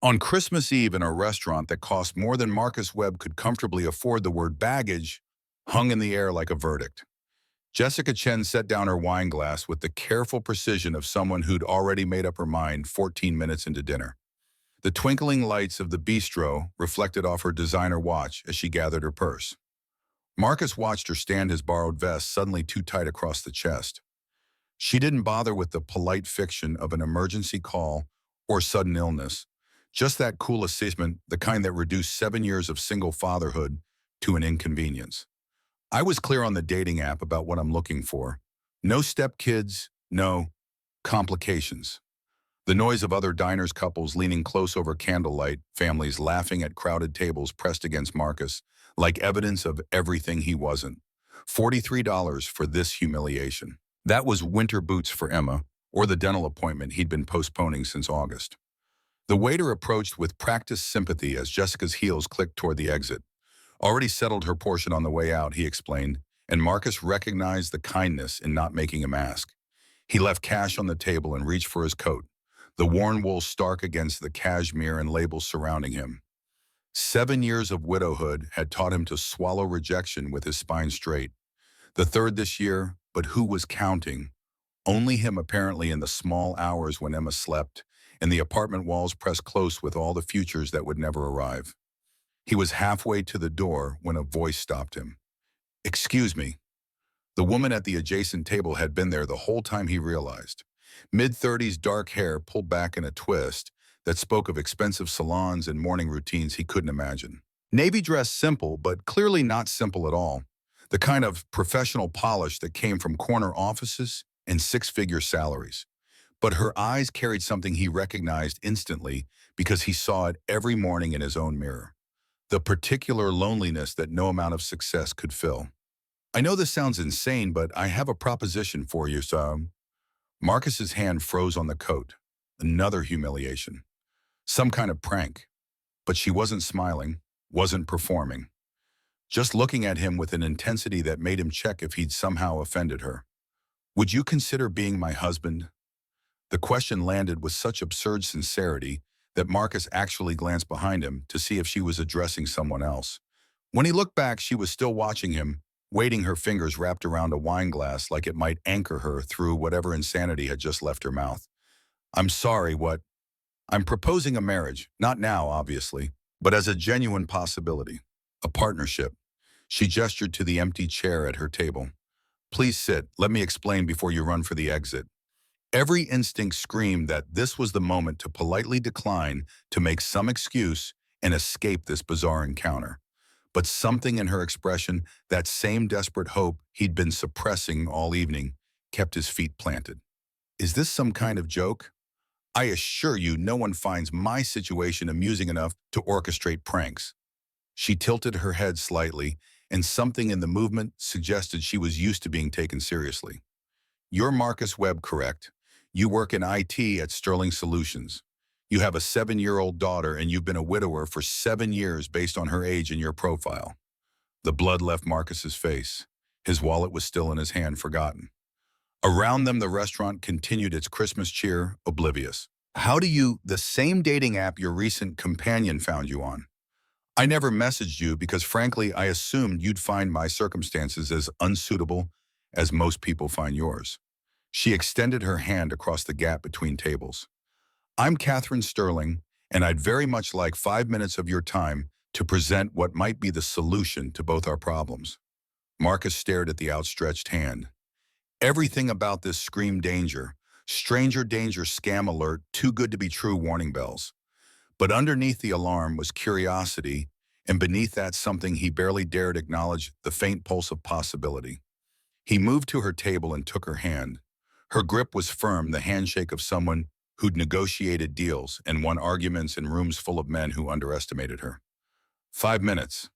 On Christmas Eve in a restaurant that cost more than Marcus Webb could comfortably afford, the word baggage hung in the air like a verdict. Jessica Chen set down her wine glass with the careful precision of someone who'd already made up her mind 14 minutes into dinner. The twinkling lights of the bistro reflected off her designer watch as she gathered her purse. Marcus watched her stand his borrowed vest suddenly too tight across the chest. She didn't bother with the polite fiction of an emergency call or sudden illness, just that cool assessment, the kind that reduced 7 years of single fatherhood to an inconvenience. I was clear on the dating app about what I'm looking for. No stepkids, no complications. The noise of other diners, couples leaning close over candlelight, families laughing at crowded tables pressed against Marcus, like evidence of everything he wasn't. $43 for this humiliation. That was winter boots for Emma, or the dental appointment he'd been postponing since August. The waiter approached with practiced sympathy as Jessica's heels clicked toward the exit. Already settled her portion on the way out, he explained, and Marcus recognized the kindness in not making him ask. He left cash on the table and reached for his coat, the worn wool stark against the cashmere and labels surrounding him. 7 years of widowhood had taught him to swallow rejection with his spine straight. The third this year, but who was counting? Only him, apparently, in the small hours when Emma slept, and the apartment walls pressed close with all the futures that would never arrive. He was halfway to the door when a voice stopped him. "Excuse me." The woman at the adjacent table had been there the whole time, he realized. Mid-30s, dark hair pulled back in a twist that spoke of expensive salons and morning routines he couldn't imagine. Navy dress simple, but clearly not simple at all. The kind of professional polish that came from corner offices and six-figure salaries. But her eyes carried something he recognized instantly because he saw it every morning in his own mirror. The particular loneliness that no amount of success could fill. "I know this sounds insane, but I have a proposition for you, so..." Marcus's hand froze on the coat. Another humiliation. Some kind of prank. But she wasn't smiling, wasn't performing. Just looking at him with an intensity that made him check if he'd somehow offended her. "Would you consider being my husband?" The question landed with such absurd sincerity that Marcus actually glanced behind him to see if she was addressing someone else. When he looked back, she was still watching him, waiting, her fingers wrapped around a wine glass like it might anchor her through whatever insanity had just left her mouth. "I'm sorry, what?" "I'm proposing a marriage, not now, obviously, but as a genuine possibility. A partnership." She gestured to the empty chair at her table. "Please sit, let me explain before you run for the exit." Every instinct screamed that this was the moment to politely decline, to make some excuse, and escape this bizarre encounter. But something in her expression, that same desperate hope he'd been suppressing all evening, kept his feet planted. "Is this some kind of joke? I assure you no one finds my situation amusing enough to orchestrate pranks." She tilted her head slightly, and something in the movement suggested she was used to being taken seriously. "You're Marcus Webb, correct? You work in IT at Sterling Solutions. You have a 7-year-old daughter, and you've been a widower for 7 years based on her age in your profile." The blood left Marcus's face. His wallet was still in his hand, forgotten. Around them, the restaurant continued its Christmas cheer, oblivious. "How do you..." "The same dating app your recent companion found you on. I never messaged you because, frankly, I assumed you'd find my circumstances as unsuitable as most people find yours." She extended her hand across the gap between tables. "I'm Catherine Sterling, and I'd very much like 5 minutes of your time to present what might be the solution to both our problems." Marcus stared at the outstretched hand. Everything about this screamed danger. Stranger danger, scam alert, too good to be true warning bells. But underneath the alarm was curiosity, and beneath that something he barely dared acknowledge, the faint pulse of possibility. He moved to her table and took her hand. Her grip was firm, the handshake of someone who'd negotiated deals and won arguments in rooms full of men who underestimated her. 5 minutes.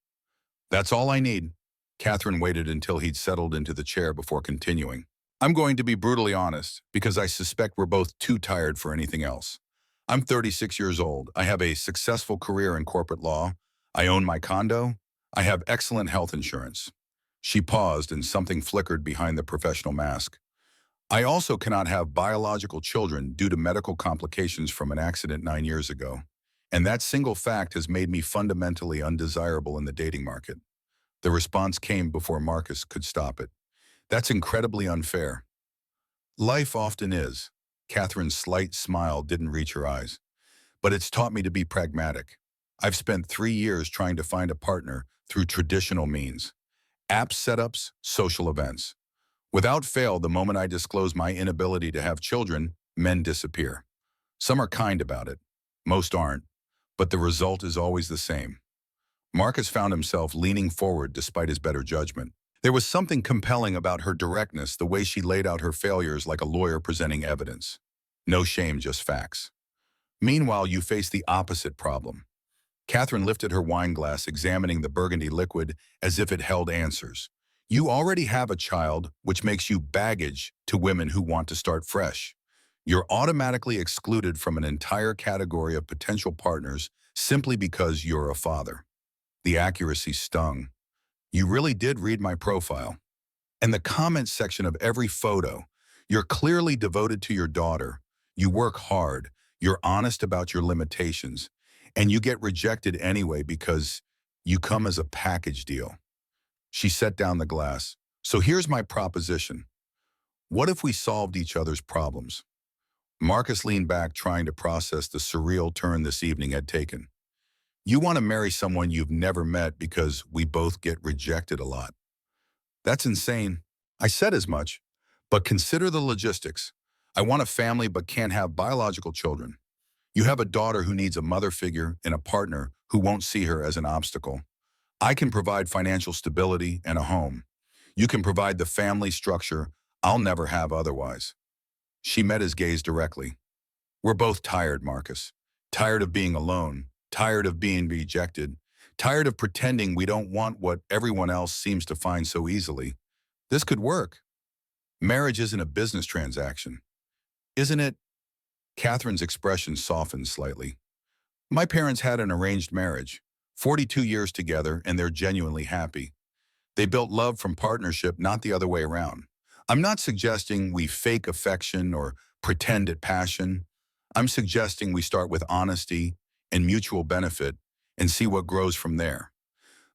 That's all I need." Catherine waited until he'd settled into the chair before continuing. "I'm going to be brutally honest, because I suspect we're both too tired for anything else. I'm 36 years old. I have a successful career in corporate law. I own my condo. I have excellent health insurance." She paused, and something flickered behind the professional mask. "I also cannot have biological children due to medical complications from an accident 9 years ago. And that single fact has made me fundamentally undesirable in the dating market. The response came before Marcus could stop it. That's incredibly unfair. Life often is. Catherine's slight smile didn't reach her eyes. But it's taught me to be pragmatic. I've spent 3 years trying to find a partner through traditional means. App setups, social events. Without fail, the moment I disclose my inability to have children, men disappear. Some are kind about it. Most aren't. But the result is always the same. Marcus found himself leaning forward despite his better judgment. There was something compelling about her directness, the way she laid out her failures like a lawyer presenting evidence. No shame, just facts. Meanwhile, you face the opposite problem. Catherine lifted her wine glass, examining the burgundy liquid as if it held answers. You already have a child, which makes you baggage to women who want to start fresh. You're automatically excluded from an entire category of potential partners simply because you're a father. The accuracy stung. You really did read my profile. And the comments section of every photo. You're clearly devoted to your daughter. You work hard. You're honest about your limitations. And you get rejected anyway because you come as a package deal. She set down the glass. So here's my proposition. What if we solved each other's problems? Marcus leaned back, trying to process the surreal turn this evening had taken. You want to marry someone you've never met because we both get rejected a lot. That's insane. I said as much. But consider the logistics. I want a family but can't have biological children. You have a daughter who needs a mother figure and a partner who won't see her as an obstacle. I can provide financial stability and a home. You can provide the family structure I'll never have otherwise. She met his gaze directly. We're both tired, Marcus. Tired of being alone. Tired of being rejected. Tired of pretending we don't want what everyone else seems to find so easily. This could work. Marriage isn't a business transaction. Isn't it? Catherine's expression softened slightly. My parents had an arranged marriage, 42 years together, and they're genuinely happy. They built love from partnership, not the other way around. I'm not suggesting we fake affection or pretend at passion. I'm suggesting we start with honesty and mutual benefit and see what grows from there.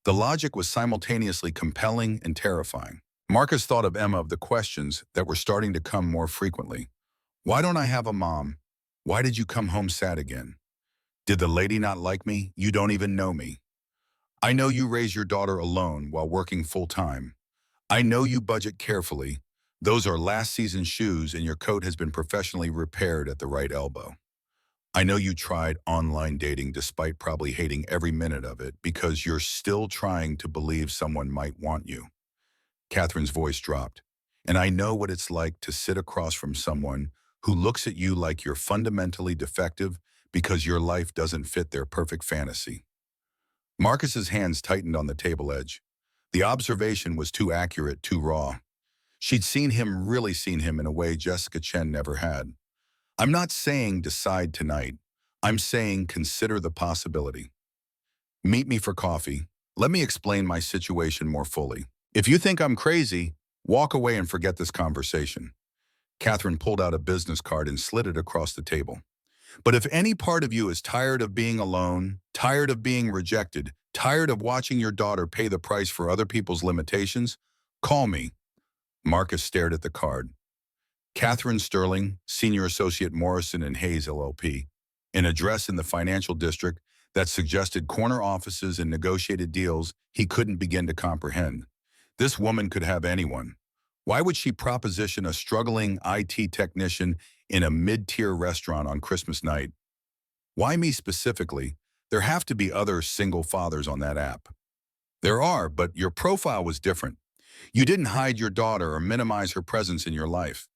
The logic was simultaneously compelling and terrifying. Marcus thought of Emma, of the questions that were starting to come more frequently. Why don't I have a mom? Why did you come home sad again? Did the lady not like me? You don't even know me. I know you raise your daughter alone while working full-time. I know you budget carefully. Those are last season's shoes and your coat has been professionally repaired at the right elbow. I know you tried online dating despite probably hating every minute of it because you're still trying to believe someone might want you. Catherine's voice dropped. And I know what it's like to sit across from someone who looks at you like you're fundamentally defective because your life doesn't fit their perfect fantasy. Marcus's hands tightened on the table edge. The observation was too accurate, too raw. She'd really seen him in a way Jessica Chen never had. I'm not saying decide tonight. I'm saying consider the possibility. Meet me for coffee. Let me explain my situation more fully. If you think I'm crazy, walk away and forget this conversation. Catherine pulled out a business card and slid it across the table. But if any part of you is tired of being alone, tired of being rejected, tired of watching your daughter pay the price for other people's limitations, call me. Marcus stared at the card. Catherine Sterling, Senior Associate Morrison and Hayes LLP, an address in the financial district that suggested corner offices and negotiated deals he couldn't begin to comprehend. This woman could have anyone. Why would she proposition a struggling IT technician in a mid-tier restaurant on Christmas night? Why me specifically? There have to be other single fathers on that app. There are, but your profile was different. You didn't hide your daughter or minimize her presence in your life.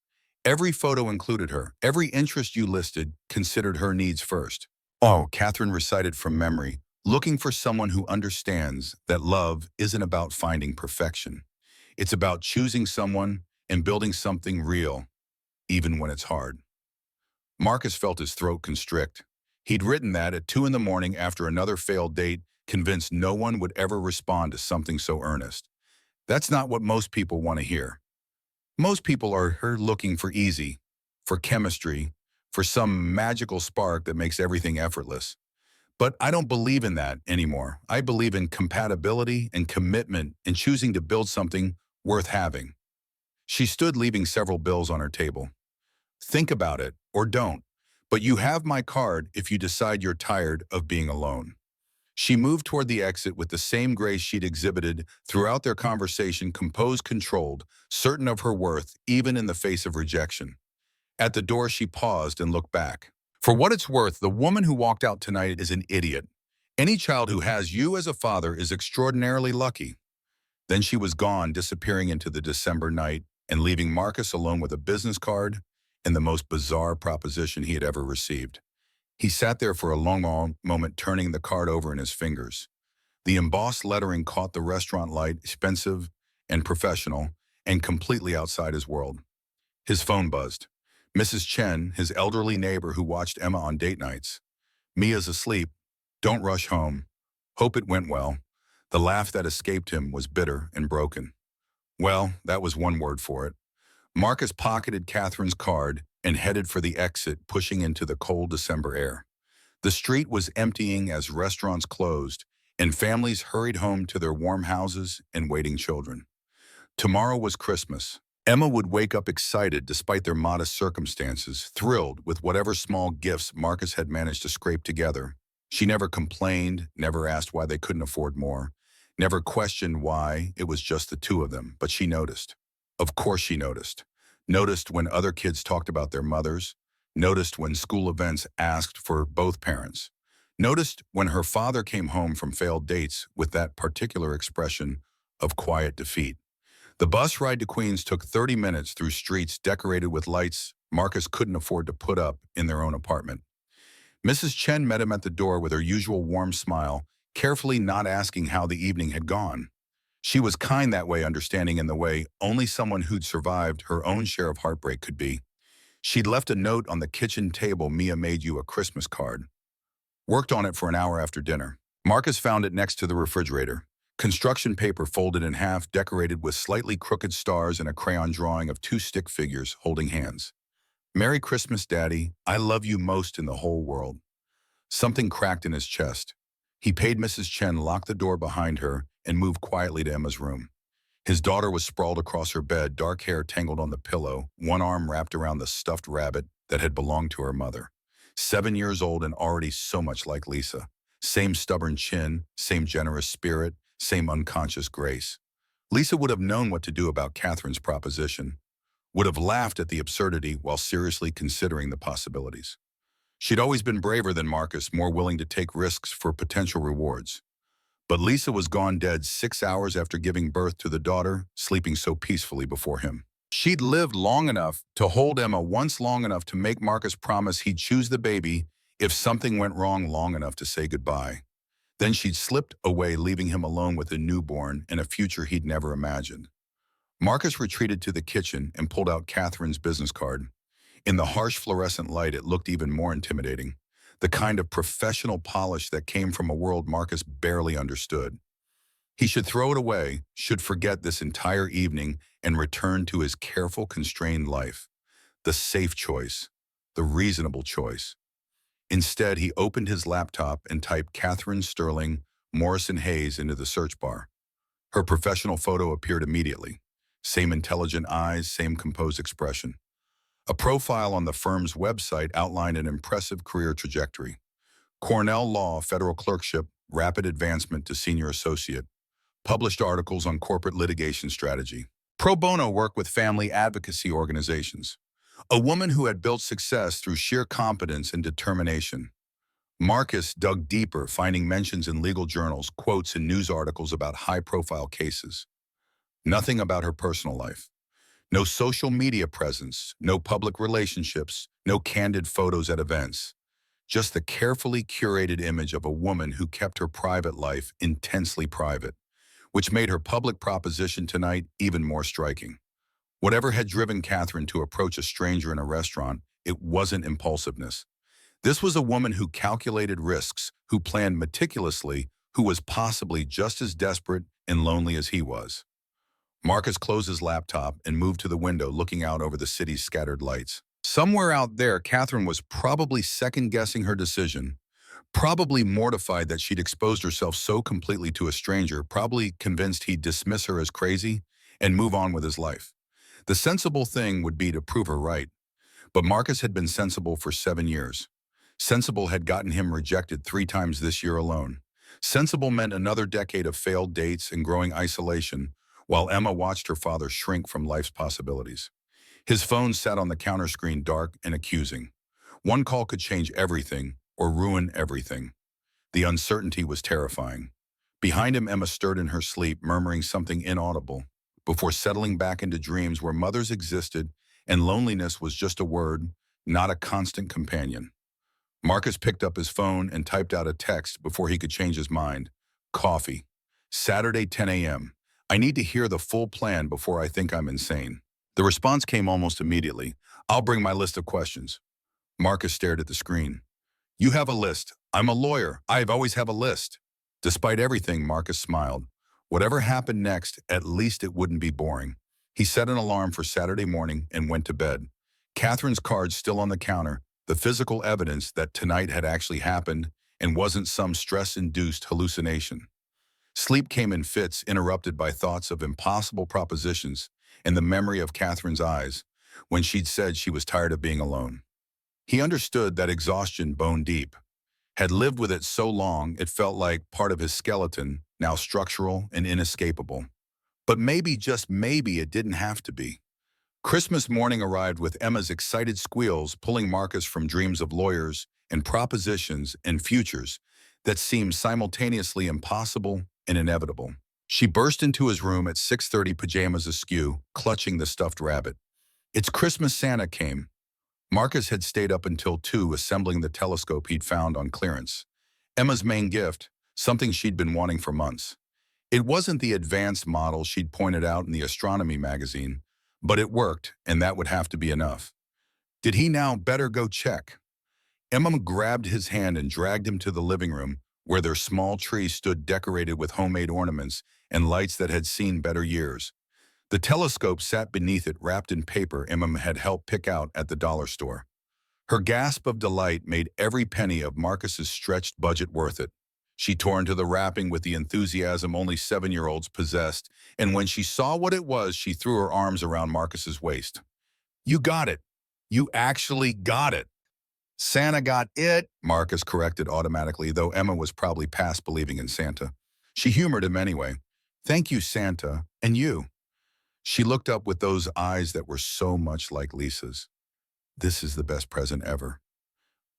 Every photo included her. Every interest you listed considered her needs first. Oh, Catherine recited from memory, looking for someone who understands that love isn't about finding perfection. It's about choosing someone and building something real, even when it's hard. Marcus felt his throat constrict. He'd written that at 2 in the morning after another failed date, convinced no one would ever respond to something so earnest. That's not what most people want to hear. Most people are looking for easy, for chemistry, for some magical spark that makes everything effortless. But I don't believe in that anymore. I believe in compatibility and commitment and choosing to build something worth having. She stood, leaving several bills on her table. Think about it, or don't. But you have my card if you decide you're tired of being alone. She moved toward the exit with the same grace she'd exhibited throughout their conversation, composed, controlled, certain of her worth, even in the face of rejection. At the door, she paused and looked back. For what it's worth, the woman who walked out tonight is an idiot. Any child who has you as a father is extraordinarily lucky. Then she was gone, disappearing into the December night and leaving Marcus alone with a business card and the most bizarre proposition he had ever received. He sat there for a long moment, turning the card over in his fingers. The embossed lettering caught the restaurant light, expensive and professional, and completely outside his world. His phone buzzed. Mrs. Chen, his elderly neighbor who watched Emma on date nights. Mia's asleep. Don't rush home. Hope it went well. The laugh that escaped him was bitter and broken. Well, that was one word for it. Marcus pocketed Catherine's card and headed for the exit, pushing into the cold December air. The street was emptying as restaurants closed, and families hurried home to their warm houses and waiting children. Tomorrow was Christmas. Emma would wake up excited despite their modest circumstances, thrilled with whatever small gifts Marcus had managed to scrape together. She never complained, never asked why they couldn't afford more, never questioned why it was just the two of them, but she noticed. Of course she noticed. Noticed when other kids talked about their mothers, noticed when school events asked for both parents, noticed when her father came home from failed dates with that particular expression of quiet defeat. The bus ride to Queens took 30 minutes through streets decorated with lights Marcus couldn't afford to put up in their own apartment. Mrs. Chen met him at the door with her usual warm smile, carefully not asking how the evening had gone. She was kind that way, understanding in the way only someone who'd survived her own share of heartbreak could be. She'd left a note on the kitchen table. Mia made you a Christmas card. Worked on it for an hour after dinner. Marcus found it next to the refrigerator. Construction paper folded in half, decorated with slightly crooked stars and a crayon drawing of two stick figures holding hands. Merry Christmas, Daddy. I love you most in the whole world. Something cracked in his chest. He paid Mrs. Chen, locked the door behind her, and moved quietly to Emma's room. His daughter was sprawled across her bed, dark hair tangled on the pillow, one arm wrapped around the stuffed rabbit that had belonged to her mother. 7 years old and already so much like Lisa. Same stubborn chin, same generous spirit, same unconscious grace. Lisa would have known what to do about Catherine's proposition, would have laughed at the absurdity while seriously considering the possibilities. She'd always been braver than Marcus, more willing to take risks for potential rewards. But Lisa was gone dead 6 hours after giving birth to the daughter, sleeping so peacefully before him. She'd lived long enough to hold Emma, once long enough to make Marcus promise he'd choose the baby if something went wrong, long enough to say goodbye. Then she'd slipped away, leaving him alone with a newborn and a future he'd never imagined. Marcus retreated to the kitchen and pulled out Catherine's business card. In the harsh fluorescent light, it looked even more intimidating, the kind of professional polish that came from a world Marcus barely understood. He should throw it away, should forget this entire evening and return to his careful, constrained life. The safe choice, the reasonable choice. Instead, he opened his laptop and typed Catherine Sterling Morrison Hayes into the search bar. Her professional photo appeared immediately. Same intelligent eyes, same composed expression. A profile on the firm's website outlined an impressive career trajectory. Cornell Law, federal clerkship, rapid advancement to senior associate. Published articles on corporate litigation strategy. Pro bono work with family advocacy organizations. A woman who had built success through sheer competence and determination. Marcus dug deeper, finding mentions in legal journals, quotes in news articles about high-profile cases. Nothing about her personal life. No social media presence, no public relationships, no candid photos at events. Just the carefully curated image of a woman who kept her private life intensely private, which made her public proposition tonight even more striking. Whatever had driven Catherine to approach a stranger in a restaurant, it wasn't impulsiveness. This was a woman who calculated risks, who planned meticulously, who was possibly just as desperate and lonely as he was. Marcus closed his laptop and moved to the window, looking out over the city's scattered lights. Somewhere out there, Catherine was probably second-guessing her decision, Probably mortified that she'd exposed herself so completely to a stranger, probably convinced he'd dismiss her as crazy and move on with his life. The sensible thing would be to prove her right. But Marcus had been sensible for 7 years. Sensible had gotten him rejected 3 times this year alone. Sensible meant another decade of failed dates and growing isolation, while Emma watched her father shrink from life's possibilities. His phone sat on the counter screen, dark and accusing. One call could change everything or ruin everything. The uncertainty was terrifying. Behind him, Emma stirred in her sleep, murmuring something inaudible, before settling back into dreams where mothers existed and loneliness was just a word, not a constant companion. Marcus picked up his phone and typed out a text before he could change his mind. Coffee. Saturday, 10 a.m. I need to hear the full plan before I think I'm insane. The response came almost immediately. I'll bring my list of questions. Marcus stared at the screen. You have a list. I'm a lawyer. I've always have a list. Despite everything, Marcus smiled. Whatever happened next, at least it wouldn't be boring. He set an alarm for Saturday morning and went to bed. Catherine's card still on the counter, the physical evidence that tonight had actually happened and wasn't some stress-induced hallucination. Sleep came in fits, interrupted by thoughts of impossible propositions and the memory of Catherine's eyes when she'd said she was tired of being alone. He understood that exhaustion bone deep. Had lived with it so long it felt like part of his skeleton, now structural and inescapable. But maybe, just maybe, it didn't have to be. Christmas morning arrived with Emma's excited squeals pulling Marcus from dreams of lawyers and propositions and futures that seemed simultaneously impossible and inevitable. She burst into his room at 6:30, pajamas askew, clutching the stuffed rabbit. It's Christmas. Santa came. Marcus had stayed up until 2 assembling the telescope he'd found on clearance. Emma's main gift, something she'd been wanting for months. It wasn't the advanced model she'd pointed out in the astronomy magazine, but it worked, and that would have to be enough. Did he now better go check? Emma grabbed his hand and dragged him to the living room, where their small tree stood decorated with homemade ornaments and lights that had seen better years. The telescope sat beneath it, wrapped in paper Emma had helped pick out at the dollar store. Her gasp of delight made every penny of Marcus's stretched budget worth it. She tore into the wrapping with the enthusiasm only 7-year-olds possessed, and when she saw what it was, she threw her arms around Marcus's waist. You got it. You actually got it. Santa got it, Marcus corrected automatically, though Emma was probably past believing in Santa. She humored him anyway. Thank you, Santa. And you? She looked up with those eyes that were so much like Lisa's. This is the best present ever.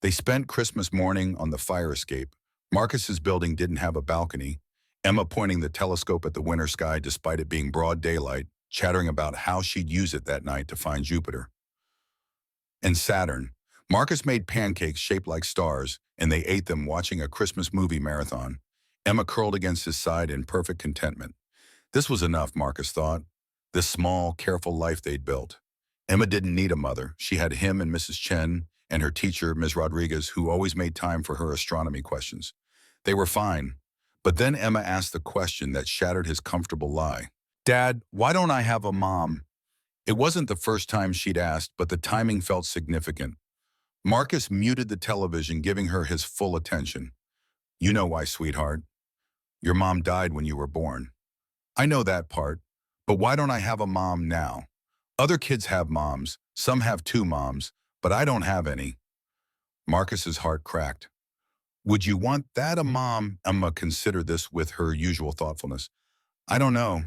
They spent Christmas morning on the fire escape. Marcus's building didn't have a balcony. Emma pointing the telescope at the winter sky despite it being broad daylight, chattering about how she'd use it that night to find Jupiter and Saturn. Marcus made pancakes shaped like stars, and they ate them watching a Christmas movie marathon. Emma curled against his side in perfect contentment. This was enough, Marcus thought. This small, careful life they'd built. Emma didn't need a mother. She had him and Mrs. Chen and her teacher, Ms. Rodriguez, who always made time for her astronomy questions. They were fine. But then Emma asked the question that shattered his comfortable lie. Dad, why don't I have a mom? It wasn't the first time she'd asked, but the timing felt significant. Marcus muted the television, giving her his full attention. You know why, sweetheart. Your mom died when you were born. I know that part, but why don't I have a mom now? Other kids have moms, some have 2 moms, but I don't have any. Marcus's heart cracked. Would you want that a mom? Emma considered this with her usual thoughtfulness. I don't know.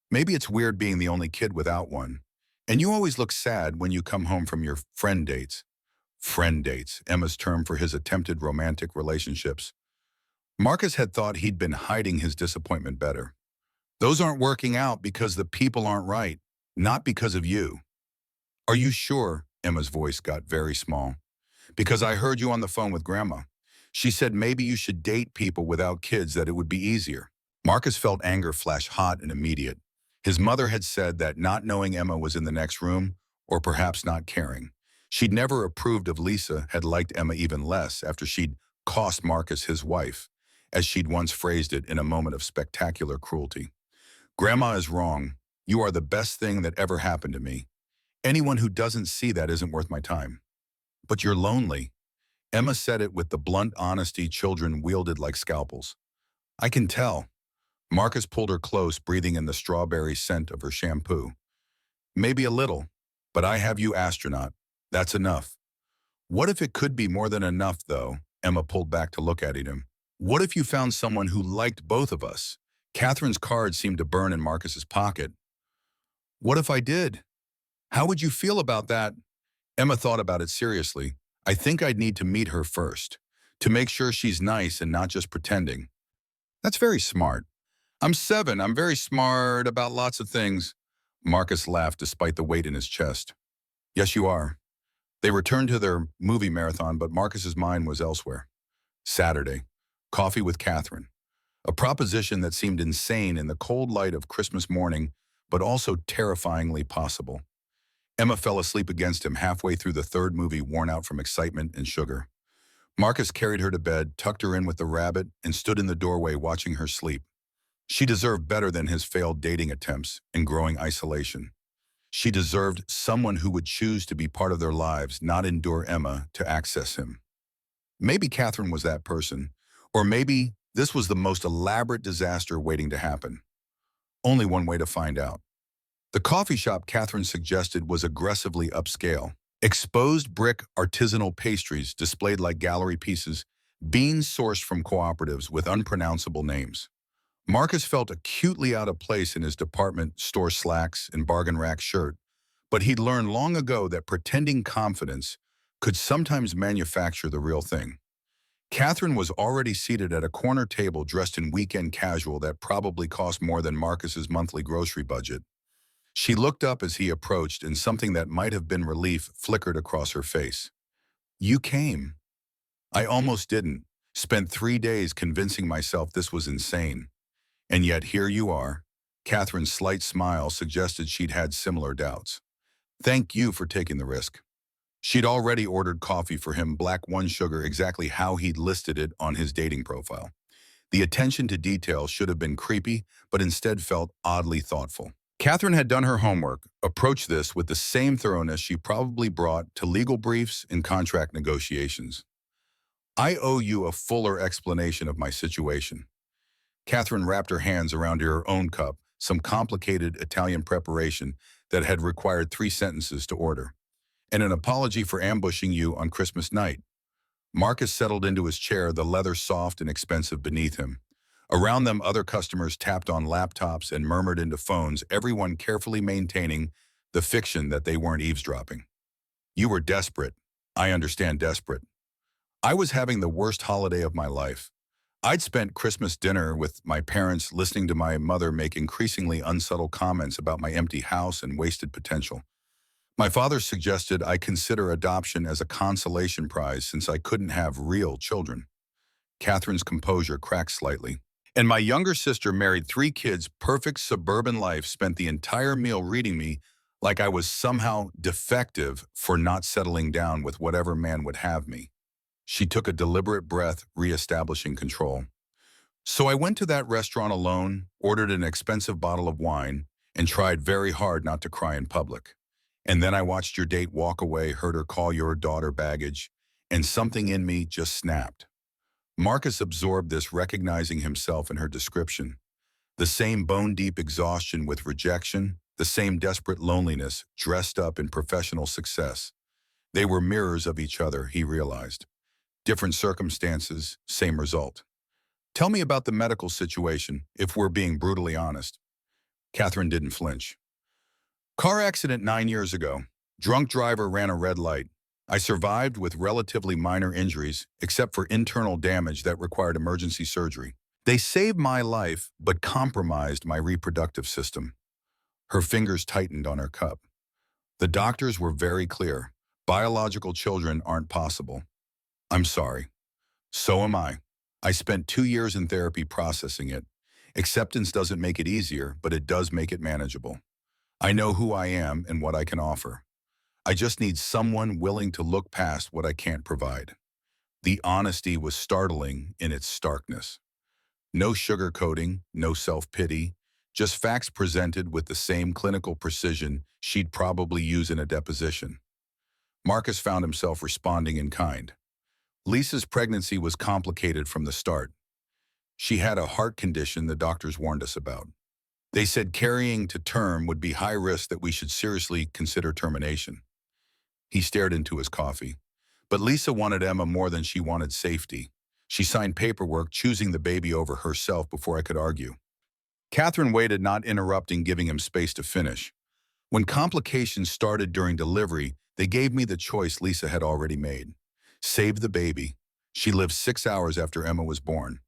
Maybe it's weird being the only kid without one. And you always look sad when you come home from your friend dates. Friend dates, Emma's term for his attempted romantic relationships. Marcus had thought he'd been hiding his disappointment better. Those aren't working out because the people aren't right, not because of you. Are you sure? Emma's voice got very small. Because I heard you on the phone with Grandma. She said maybe you should date people without kids, that it would be easier. Marcus felt anger flash hot and immediate. His mother had said that not knowing Emma was in the next room, or perhaps not caring. She'd never approved of Lisa, had liked Emma even less after she'd cost Marcus his wife, as she'd once phrased it in a moment of spectacular cruelty. Grandma is wrong. You are the best thing that ever happened to me. Anyone who doesn't see that isn't worth my time. But you're lonely. Emma said it with the blunt honesty children wielded like scalpels. I can tell. Marcus pulled her close, breathing in the strawberry scent of her shampoo. Maybe a little, but I have you, astronaut. That's enough. What if it could be more than enough, though? Emma pulled back to look at him. What if you found someone who liked both of us? Catherine's card seemed to burn in Marcus's pocket. What if I did? How would you feel about that? Emma thought about it seriously. I think I'd need to meet her first, to make sure she's nice and not just pretending. That's very smart. I'm 7. I'm very smart about lots of things. Marcus laughed despite the weight in his chest. Yes, you are. They returned to their movie marathon, but Marcus's mind was elsewhere. Saturday. Coffee with Catherine. A proposition that seemed insane in the cold light of Christmas morning, but also terrifyingly possible. Emma fell asleep against him halfway through the third movie, worn out from excitement and sugar. Marcus carried her to bed, tucked her in with the rabbit, and stood in the doorway watching her sleep. She deserved better than his failed dating attempts and growing isolation. She deserved someone who would choose to be part of their lives, not endure Emma to access him. Maybe Catherine was that person, or maybe this was the most elaborate disaster waiting to happen. Only one way to find out. The coffee shop Catherine suggested was aggressively upscale. Exposed brick artisanal pastries displayed like gallery pieces, beans sourced from cooperatives with unpronounceable names. Marcus felt acutely out of place in his department store slacks and bargain rack shirt, but he'd learned long ago that pretending confidence could sometimes manufacture the real thing. Catherine was already seated at a corner table dressed in weekend casual that probably cost more than Marcus's monthly grocery budget. She looked up as he approached, and something that might have been relief flickered across her face. You came. I almost didn't. Spent 3 days convincing myself this was insane. And yet here you are. Catherine's slight smile suggested she'd had similar doubts. Thank you for taking the risk. She'd already ordered coffee for him, black 1 sugar, exactly how he'd listed it on his dating profile. The attention to detail should have been creepy, but instead felt oddly thoughtful. Catherine had done her homework, approached this with the same thoroughness she probably brought to legal briefs and contract negotiations. I owe you a fuller explanation of my situation. Catherine wrapped her hands around her own cup, some complicated Italian preparation that had required 3 sentences to order, and an apology for ambushing you on Christmas night. Marcus settled into his chair, the leather soft and expensive beneath him. Around them, other customers tapped on laptops and murmured into phones, everyone carefully maintaining the fiction that they weren't eavesdropping. You were desperate. I understand desperate. I was having the worst holiday of my life. I'd spent Christmas dinner with my parents, listening to my mother make increasingly unsubtle comments about my empty house and wasted potential. My father suggested I consider adoption as a consolation prize since I couldn't have real children. Catherine's composure cracked slightly. And my younger sister married 3 kids, perfect suburban life, spent the entire meal reading me like I was somehow defective for not settling down with whatever man would have me. She took a deliberate breath, reestablishing control. So I went to that restaurant alone, ordered an expensive bottle of wine, and tried very hard not to cry in public. And then I watched your date walk away, heard her call your daughter baggage, and something in me just snapped. Marcus absorbed this, recognizing himself in her description. The same bone-deep exhaustion with rejection, the same desperate loneliness dressed up in professional success. They were mirrors of each other, he realized. Different circumstances, same result. Tell me about the medical situation, if we're being brutally honest. Catherine didn't flinch. Car accident 9 years ago. Drunk driver ran a red light. I survived with relatively minor injuries, except for internal damage that required emergency surgery. They saved my life, but compromised my reproductive system. Her fingers tightened on her cup. The doctors were very clear. Biological children aren't possible. I'm sorry. So am I. I spent 2 years in therapy processing it. Acceptance doesn't make it easier, but it does make it manageable. I know who I am and what I can offer. I just need someone willing to look past what I can't provide. The honesty was startling in its starkness. No sugarcoating, no self-pity, just facts presented with the same clinical precision she'd probably use in a deposition. Marcus found himself responding in kind. Lisa's pregnancy was complicated from the start. She had a heart condition the doctors warned us about. They said carrying to term would be high risk, that we should seriously consider termination. He stared into his coffee. But Lisa wanted Emma more than she wanted safety. She signed paperwork choosing the baby over herself before I could argue. Catherine waited, not interrupting, giving him space to finish. When complications started during delivery, they gave me the choice Lisa had already made. Save the baby. She lived 6 hours after Emma was born.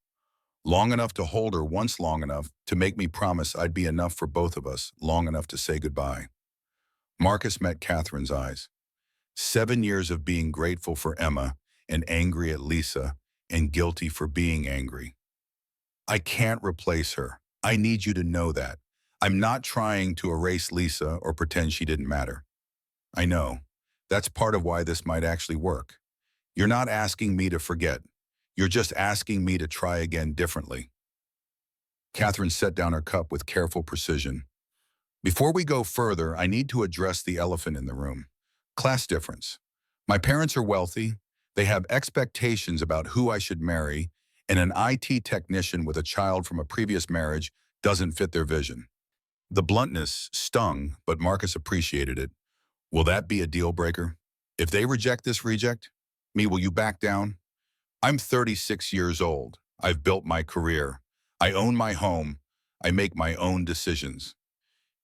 Long enough to hold her once, long enough to make me promise I'd be enough for both of us, long enough to say goodbye. Marcus met Catherine's eyes. 7 years of being grateful for Emma and angry at Lisa and guilty for being angry. I can't replace her. I need you to know that. I'm not trying to erase Lisa or pretend she didn't matter. I know. That's part of why this might actually work. You're not asking me to forget. You're just asking me to try again differently. Catherine set down her cup with careful precision. Before we go further, I need to address the elephant in the room. Class difference. My parents are wealthy. They have expectations about who I should marry, and an IT technician with a child from a previous marriage doesn't fit their vision. The bluntness stung, but Marcus appreciated it. Will that be a deal breaker? If they reject this reject, will you back down? I'm 36 years old. I've built my career. I own my home. I make my own decisions.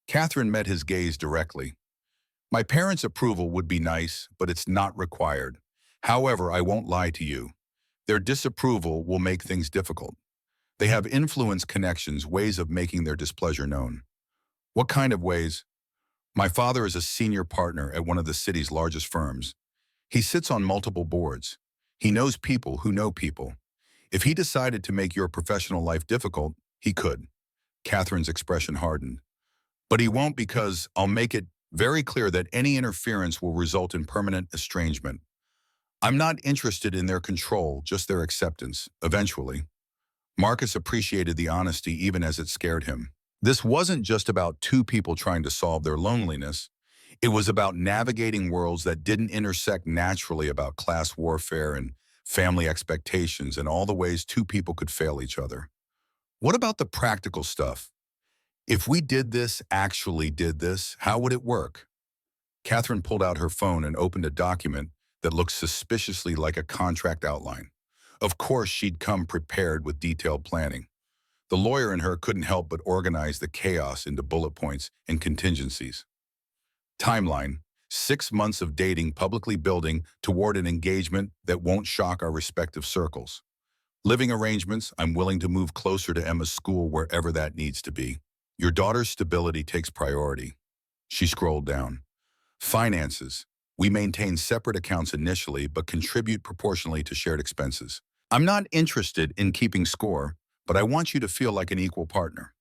Catherine met his gaze directly. My parents' approval would be nice, but it's not required. However, I won't lie to you. Their disapproval will make things difficult. They have influence, connections, ways of making their displeasure known. What kind of ways? My father is a senior partner at one of the city's largest firms. He sits on multiple boards. He knows people who know people. If he decided to make your professional life difficult, he could. Catherine's expression hardened. But he won't, because I'll make it very clear that any interference will result in permanent estrangement. I'm not interested in their control, just their acceptance, eventually. Marcus appreciated the honesty even as it scared him. This wasn't just about two people trying to solve their loneliness. It was about navigating worlds that didn't intersect naturally, about class warfare and family expectations and all the ways two people could fail each other. What about the practical stuff? If we actually did this, how would it work? Catherine pulled out her phone and opened a document that looked suspiciously like a contract outline. Of course, she'd come prepared with detailed planning. The lawyer in her couldn't help but organize the chaos into bullet points and contingencies. Timeline: 6 months of dating, publicly building toward an engagement that won't shock our respective circles. Living arrangements: I'm willing to move closer to Emma's school wherever that needs to be. Your daughter's stability takes priority. She scrolled down. Finances: we maintain separate accounts initially, but contribute proportionally to shared expenses. I'm not interested in keeping score, but I want you to feel like an equal partner.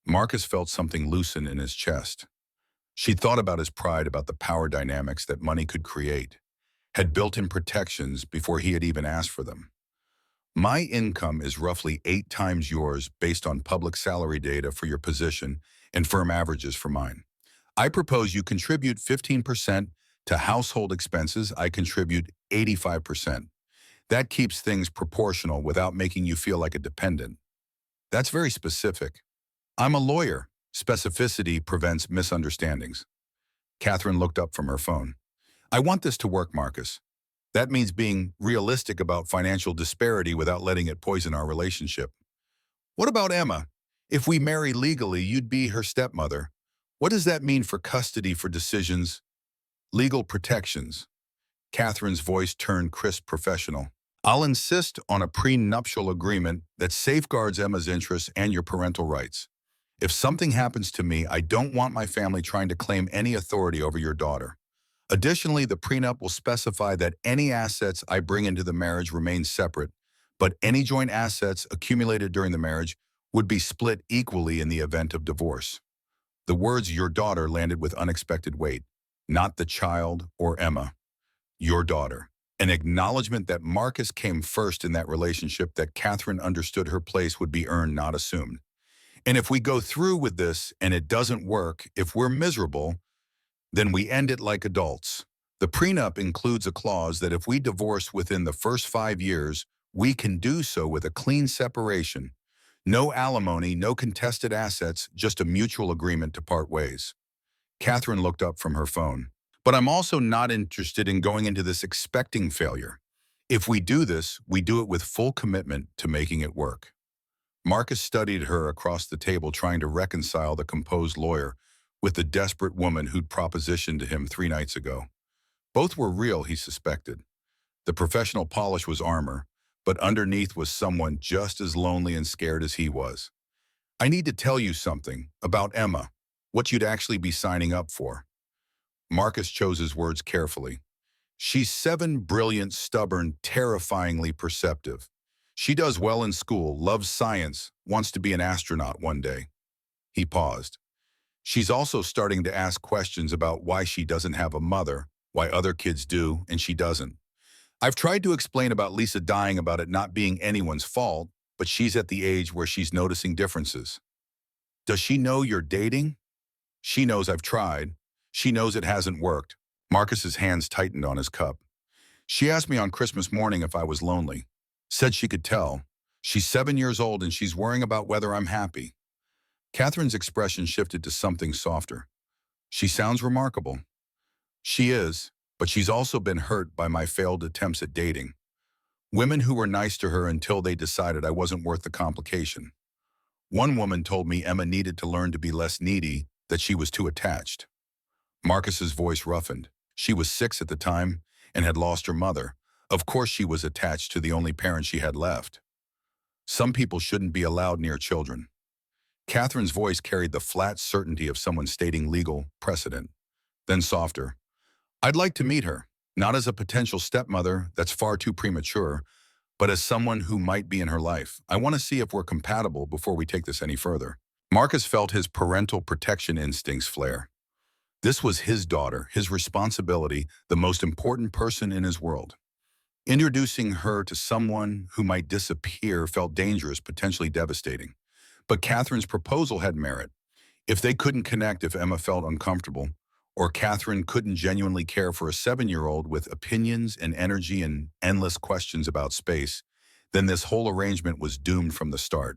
Marcus felt something loosen in his chest. She'd thought about his pride, about the power dynamics that money could create, had built-in protections before he had even asked for them. My income is roughly 8 times yours based on public salary data for your position and firm averages for mine. I propose you contribute 15% to household expenses. I contribute 85%. That keeps things proportional without making you feel like a dependent. That's very specific. I'm a lawyer. Specificity prevents misunderstandings. Catherine looked up from her phone. I want this to work, Marcus. That means being realistic about financial disparity without letting it poison our relationship. What about Emma? If we marry legally, you'd be her stepmother. What does that mean for custody, for decisions, legal protections? Catherine's voice turned crisp, professional. I'll insist on a prenuptial agreement that safeguards Emma's interests and your parental rights. If something happens to me, I don't want my family trying to claim any authority over your daughter. Additionally, the prenup will specify that any assets I bring into the marriage remain separate, but any joint assets accumulated during the marriage would be split equally in the event of divorce. The words "your daughter" landed with unexpected weight. Not the child or Emma. Your daughter. An acknowledgement that Marcus came first in that relationship, that Catherine understood her place would be earned, not assumed. And if we go through with this and it doesn't work, if we're miserable, then we end it like adults. The prenup includes a clause that if we divorce within the first 5 years, we can do so with a clean separation. No alimony, no contested assets, just a mutual agreement to part ways. Catherine looked up from her phone. But I'm also not interested in going into this expecting failure. If we do this, we do it with full commitment to making it work. Marcus studied her across the table, trying to reconcile the composed lawyer with the desperate woman who'd propositioned to him 3 nights ago. Both were real, he suspected. The professional polish was armor, but underneath was someone just as lonely and scared as he was. I need to tell you something about Emma, what you'd actually be signing up for. Marcus chose his words carefully. She's 7, brilliant, stubborn, terrifyingly perceptive. She does well in school, loves science, wants to be an astronaut one day. He paused. She's also starting to ask questions about why she doesn't have a mother, why other kids do, and she doesn't. I've tried to explain about Lisa dying, about it not being anyone's fault, but she's at the age where she's noticing differences. Does she know you're dating? She knows I've tried. She knows it hasn't worked. Marcus's hands tightened on his cup. She asked me on Christmas morning if I was lonely. Said she could tell. She's 7 years old and she's worrying about whether I'm happy. Catherine's expression shifted to something softer. She sounds remarkable. She is, but she's also been hurt by my failed attempts at dating. Women who were nice to her until they decided I wasn't worth the complication. One woman told me Emma needed to learn to be less needy, that she was too attached. Marcus's voice roughened. She was 6 at the time and had lost her mother. Of course she was attached to the only parent she had left. Some people shouldn't be allowed near children. Catherine's voice carried the flat certainty of someone stating legal precedent. Then softer. I'd like to meet her, not as a potential stepmother, that's far too premature, but as someone who might be in her life. I want to see if we're compatible before we take this any further. Marcus felt his parental protection instincts flare. This was his daughter, his responsibility, the most important person in his world. Introducing her to someone who might disappear felt dangerous, potentially devastating. But Catherine's proposal had merit. If they couldn't connect, if Emma felt uncomfortable, or Catherine couldn't genuinely care for a 7-year-old with opinions and energy and endless questions about space, then this whole arrangement was doomed from the start.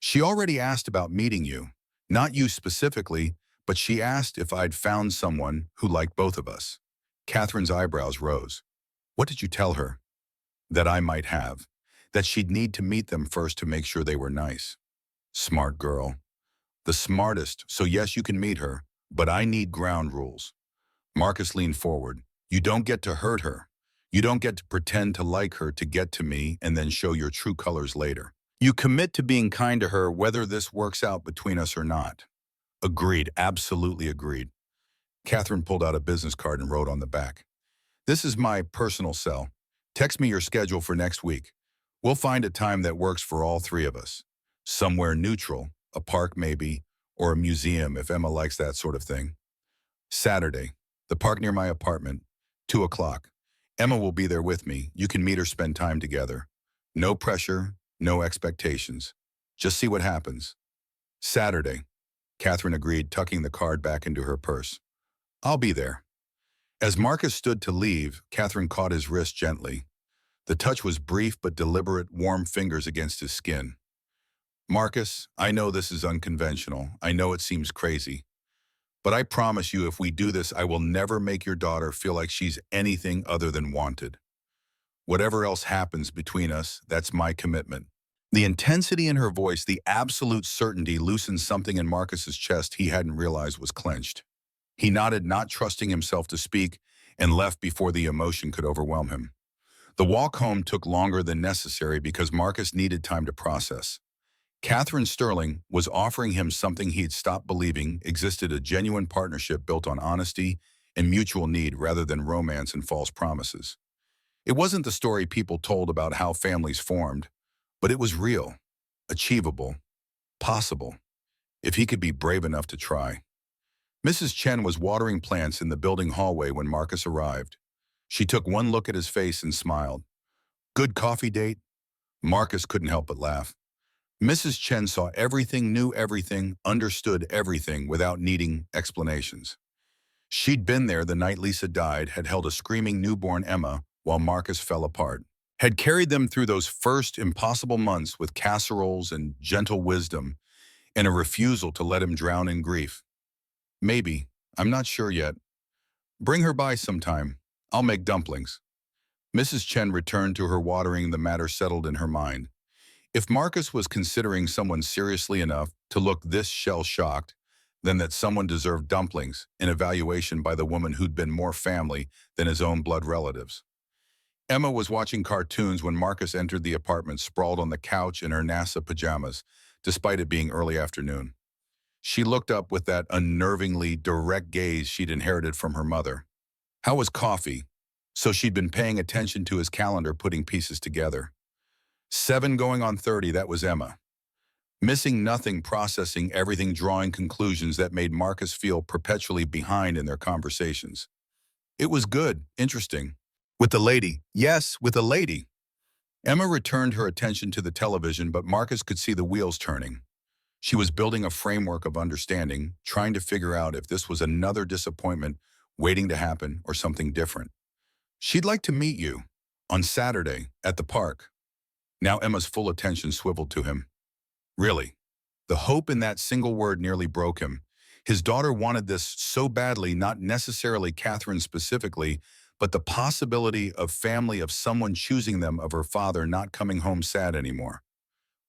She already asked about meeting you, not you specifically, but she asked if I'd found someone who liked both of us. Catherine's eyebrows rose. What did you tell her? That I might have. That she'd need to meet them first to make sure they were nice. Smart girl. The smartest, so yes, you can meet her, but I need ground rules. Marcus leaned forward. You don't get to hurt her. You don't get to pretend to like her to get to me and then show your true colors later. You commit to being kind to her whether this works out between us or not. Agreed, absolutely agreed. Catherine pulled out a business card and wrote on the back. This is my personal cell. Text me your schedule for next week. We'll find a time that works for all 3 of us. Somewhere neutral, a park maybe, or a museum if Emma likes that sort of thing. Saturday, the park near my apartment, 2 o'clock. Emma will be there with me. You can meet or spend time together. No pressure, no expectations. Just see what happens. Saturday, Catherine agreed, tucking the card back into her purse. I'll be there. As Marcus stood to leave, Catherine caught his wrist gently. The touch was brief but deliberate, warm fingers against his skin. Marcus, I know this is unconventional. I know it seems crazy. But I promise you, if we do this, I will never make your daughter feel like she's anything other than wanted. Whatever else happens between us, that's my commitment. The intensity in her voice, the absolute certainty, loosened something in Marcus's chest he hadn't realized was clenched. He nodded, not trusting himself to speak, and left before the emotion could overwhelm him. The walk home took longer than necessary because Marcus needed time to process. Catherine Sterling was offering him something he'd stopped believing existed: a genuine partnership built on honesty and mutual need rather than romance and false promises. It wasn't the story people told about how families formed, but it was real, achievable, possible, if he could be brave enough to try. Mrs. Chen was watering plants in the building hallway when Marcus arrived. She took one look at his face and smiled. Good coffee date? Marcus couldn't help but laugh. Mrs. Chen saw everything, knew everything, understood everything without needing explanations. She'd been there the night Lisa died, had held a screaming newborn Emma while Marcus fell apart, had carried them through those first impossible months with casseroles and gentle wisdom and a refusal to let him drown in grief. Maybe, I'm not sure yet. Bring her by sometime. I'll make dumplings. Mrs. Chen returned to her watering, the matter settled in her mind. If Marcus was considering someone seriously enough to look this shell-shocked, then that someone deserved dumplings, an evaluation by the woman who'd been more family than his own blood relatives. Emma was watching cartoons when Marcus entered the apartment, sprawled on the couch in her NASA pajamas, despite it being early afternoon. She looked up with that unnervingly direct gaze she'd inherited from her mother. How was coffee? So she'd been paying attention to his calendar, putting pieces together. 7 going on 30, that was Emma. Missing nothing, processing everything, drawing conclusions that made Marcus feel perpetually behind in their conversations. It was good, interesting. With the lady. Yes, with the lady. Emma returned her attention to the television, but Marcus could see the wheels turning. She was building a framework of understanding, trying to figure out if this was another disappointment waiting to happen or something different. She'd like to meet you on Saturday at the park. Now Emma's full attention swiveled to him. Really? The hope in that single word nearly broke him. His daughter wanted this so badly, not necessarily Catherine specifically, but the possibility of family, of someone choosing them, of her father not coming home sad anymore.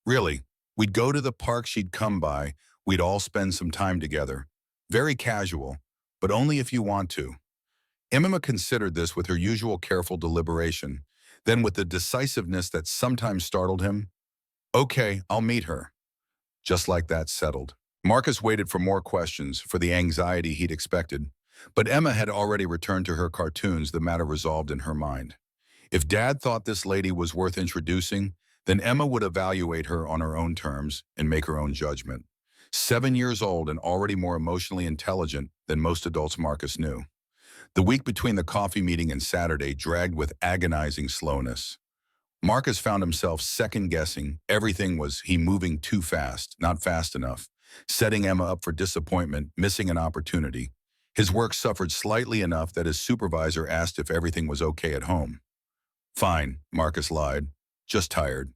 Really, we'd go to the park, she'd come by, we'd all spend some time together. Very casual, but only if you want to. Emma considered this with her usual careful deliberation, then with the decisiveness that sometimes startled him. Okay, I'll meet her. Just like that, settled. Marcus waited for more questions, for the anxiety he'd expected. But Emma had already returned to her cartoons, the matter resolved in her mind. If Dad thought this lady was worth introducing, then Emma would evaluate her on her own terms and make her own judgment. 7 years old and already more emotionally intelligent than most adults Marcus knew. The week between the coffee meeting and Saturday dragged with agonizing slowness. Marcus found himself second-guessing. Everything was he moving too fast, not fast enough, setting Emma up for disappointment, missing an opportunity. His work suffered slightly enough that his supervisor asked if everything was okay at home. Fine, Marcus lied. Just tired.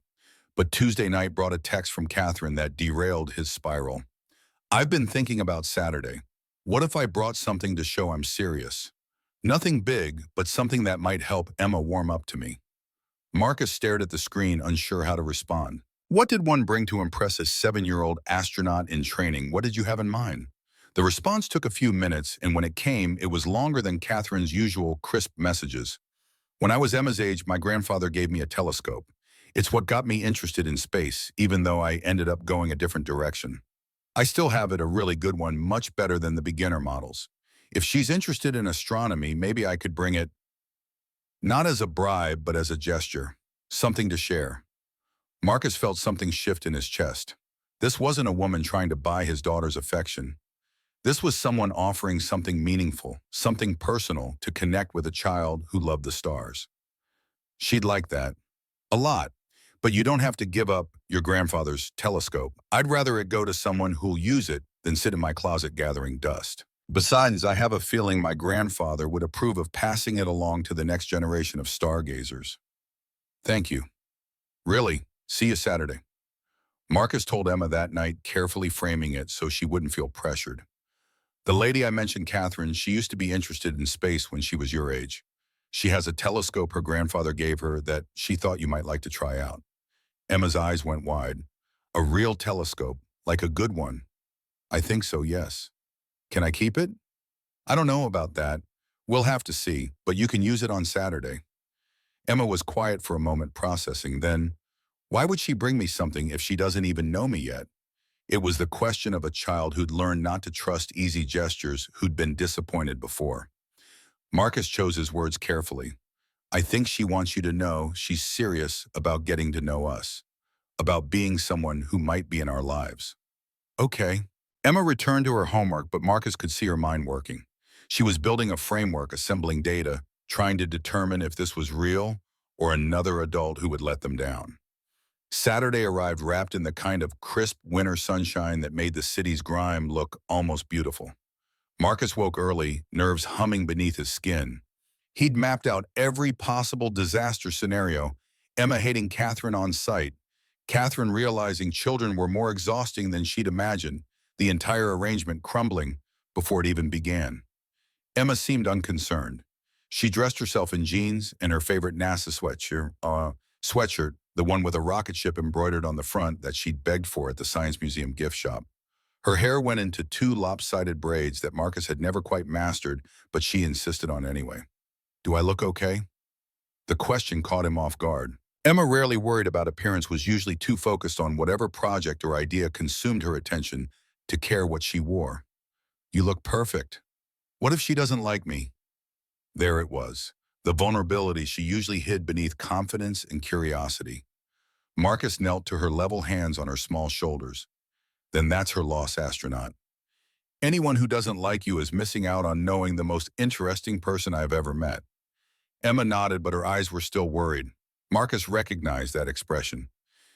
But Tuesday night brought a text from Catherine that derailed his spiral. I've been thinking about Saturday. What if I brought something to show I'm serious? Nothing big, but something that might help Emma warm up to me. Marcus stared at the screen, unsure how to respond. What did one bring to impress a 7-year-old astronaut in training? What did you have in mind? The response took a few minutes, and when it came, it was longer than Catherine's usual crisp messages. When I was Emma's age, my grandfather gave me a telescope. It's what got me interested in space, even though I ended up going a different direction. I still have it, a really good one, much better than the beginner models. If she's interested in astronomy, maybe I could bring it, not as a bribe, but as a gesture, something to share. Marcus felt something shift in his chest. This wasn't a woman trying to buy his daughter's affection. This was someone offering something meaningful, something personal to connect with a child who loved the stars. She'd like that. A lot. But you don't have to give up your grandfather's telescope. I'd rather it go to someone who'll use it than sit in my closet gathering dust. Besides, I have a feeling my grandfather would approve of passing it along to the next generation of stargazers. Thank you. Really, see you Saturday. Marcus told Emma that night, carefully framing it so she wouldn't feel pressured. The lady I mentioned, Catherine, she used to be interested in space when she was your age. She has a telescope her grandfather gave her that she thought you might like to try out. Emma's eyes went wide. A real telescope, like a good one. I think so, yes. Can I keep it? I don't know about that. We'll have to see, but you can use it on Saturday. Emma was quiet for a moment, processing. Then, why would she bring me something if she doesn't even know me yet? It was the question of a child who'd learned not to trust easy gestures, who'd been disappointed before. Marcus chose his words carefully. I think she wants you to know she's serious about getting to know us, about being someone who might be in our lives. Okay. Emma returned to her homework, but Marcus could see her mind working. She was building a framework, assembling data, trying to determine if this was real or another adult who would let them down. Saturday arrived wrapped in the kind of crisp winter sunshine that made the city's grime look almost beautiful. Marcus woke early, nerves humming beneath his skin. He'd mapped out every possible disaster scenario, Emma hating Catherine on sight, Catherine realizing children were more exhausting than she'd imagined, the entire arrangement crumbling before it even began. Emma seemed unconcerned. She dressed herself in jeans and her favorite NASA sweatshirt, the one with a rocket ship embroidered on the front that she'd begged for at the Science Museum gift shop. Her hair went into two lopsided braids that Marcus had never quite mastered, but she insisted on anyway. "Do I look okay?" The question caught him off guard. Emma, rarely worried about appearance, was usually too focused on whatever project or idea consumed her attention to care what she wore. "You look perfect. What if she doesn't like me?" There it was, the vulnerability she usually hid beneath confidence and curiosity. Marcus knelt to her, level hands on her small shoulders. "Then that's her loss, astronaut. Anyone who doesn't like you is missing out on knowing the most interesting person I've ever met." Emma nodded, but her eyes were still worried. Marcus recognized that expression.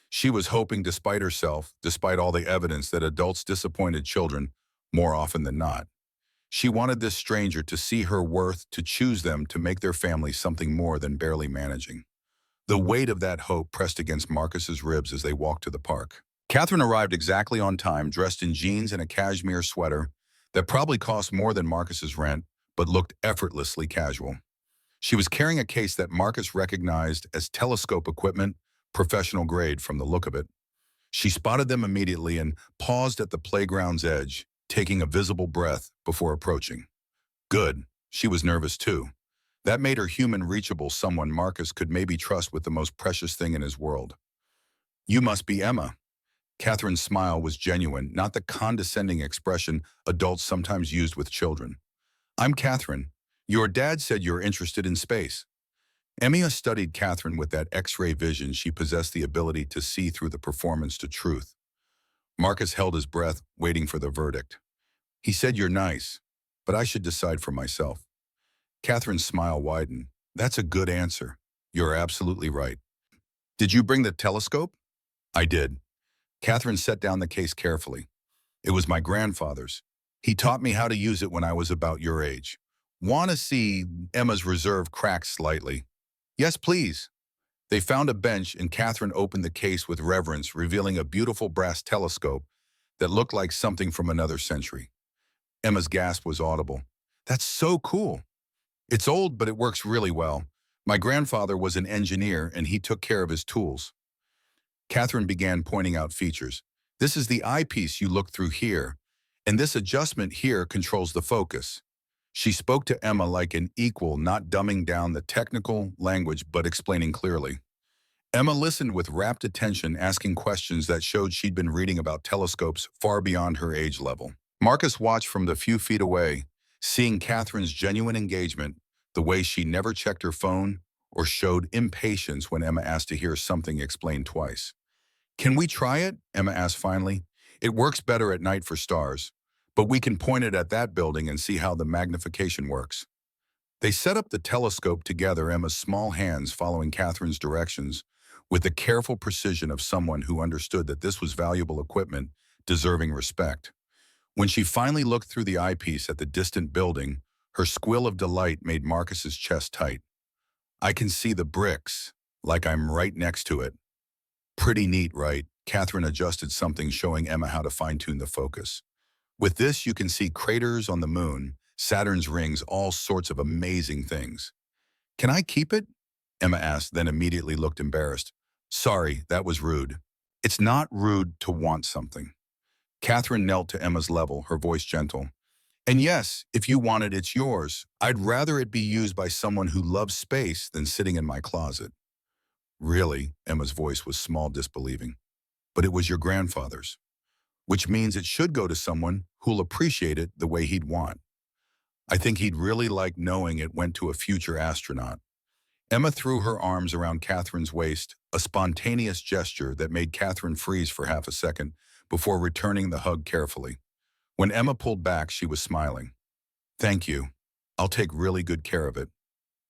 She was hoping, despite herself, despite all the evidence, that adults disappointed children more often than not. She wanted this stranger to see her worth, to choose them, to make their family something more than barely managing. The weight of that hope pressed against Marcus's ribs as they walked to the park. Catherine arrived exactly on time, dressed in jeans and a cashmere sweater that probably cost more than Marcus's rent, but looked effortlessly casual. She was carrying a case that Marcus recognized as telescope equipment, professional grade from the look of it. She spotted them immediately and paused at the playground's edge, taking a visible breath before approaching. Good. She was nervous too. That made her human, reachable, someone Marcus could maybe trust with the most precious thing in his world. "You must be Emma." Catherine's smile was genuine, not the condescending expression adults sometimes used with children. "I'm Catherine. Your dad said you're interested in space." Emma studied Catherine with that X-ray vision. She possessed the ability to see through the performance to truth. Marcus held his breath, waiting for the verdict. "He said you're nice, but I should decide for myself." Catherine's smile widened. "That's a good answer. You're absolutely right. Did you bring the telescope?" "I did." Catherine set down the case carefully. "It was my grandfather's. He taught me how to use it when I was about your age." "Want to see?" Emma's reserve cracked slightly. "Yes, please." They found a bench and Catherine opened the case with reverence, revealing a beautiful brass telescope that looked like something from another century. Emma's gasp was audible. "That's so cool. It's old, but it works really well. My grandfather was an engineer and he took care of his tools." Catherine began pointing out features. "This is the eyepiece you look through here, and this adjustment here controls the focus." She spoke to Emma like an equal, not dumbing down the technical language but explaining clearly. Emma listened with rapt attention, asking questions that showed she'd been reading about telescopes far beyond her age level. Marcus watched from the few feet away, seeing Catherine's genuine engagement, the way she never checked her phone or showed impatience when Emma asked to hear something explained twice. "Can we try it?" Emma asked finally. "It works better at night for stars, but we can point it at that building and see how the magnification works." They set up the telescope together, Emma's small hands following Catherine's directions, with the careful precision of someone who understood that this was valuable equipment, deserving respect. When she finally looked through the eyepiece at the distant building, her squeal of delight made Marcus's chest tight. "I can see the bricks, like I'm right next to it." "Pretty neat, right?" Catherine adjusted something, showing Emma how to fine-tune the focus. "With this, you can see craters on the moon, Saturn's rings, all sorts of amazing things." "Can I keep it?" Emma asked, then immediately looked embarrassed. "Sorry, that was rude." "It's not rude to want something." Catherine knelt to Emma's level, her voice gentle. "And yes, if you want it, it's yours. I'd rather it be used by someone who loves space than sitting in my closet." "Really?" Emma's voice was small, disbelieving. "But it was your grandfather's, which means it should go to someone who'll appreciate it the way he'd want. I think he'd really like knowing it went to a future astronaut." Emma threw her arms around Catherine's waist, a spontaneous gesture that made Catherine freeze for half a second before returning the hug carefully. When Emma pulled back, she was smiling. "Thank you. I'll take really good care of it."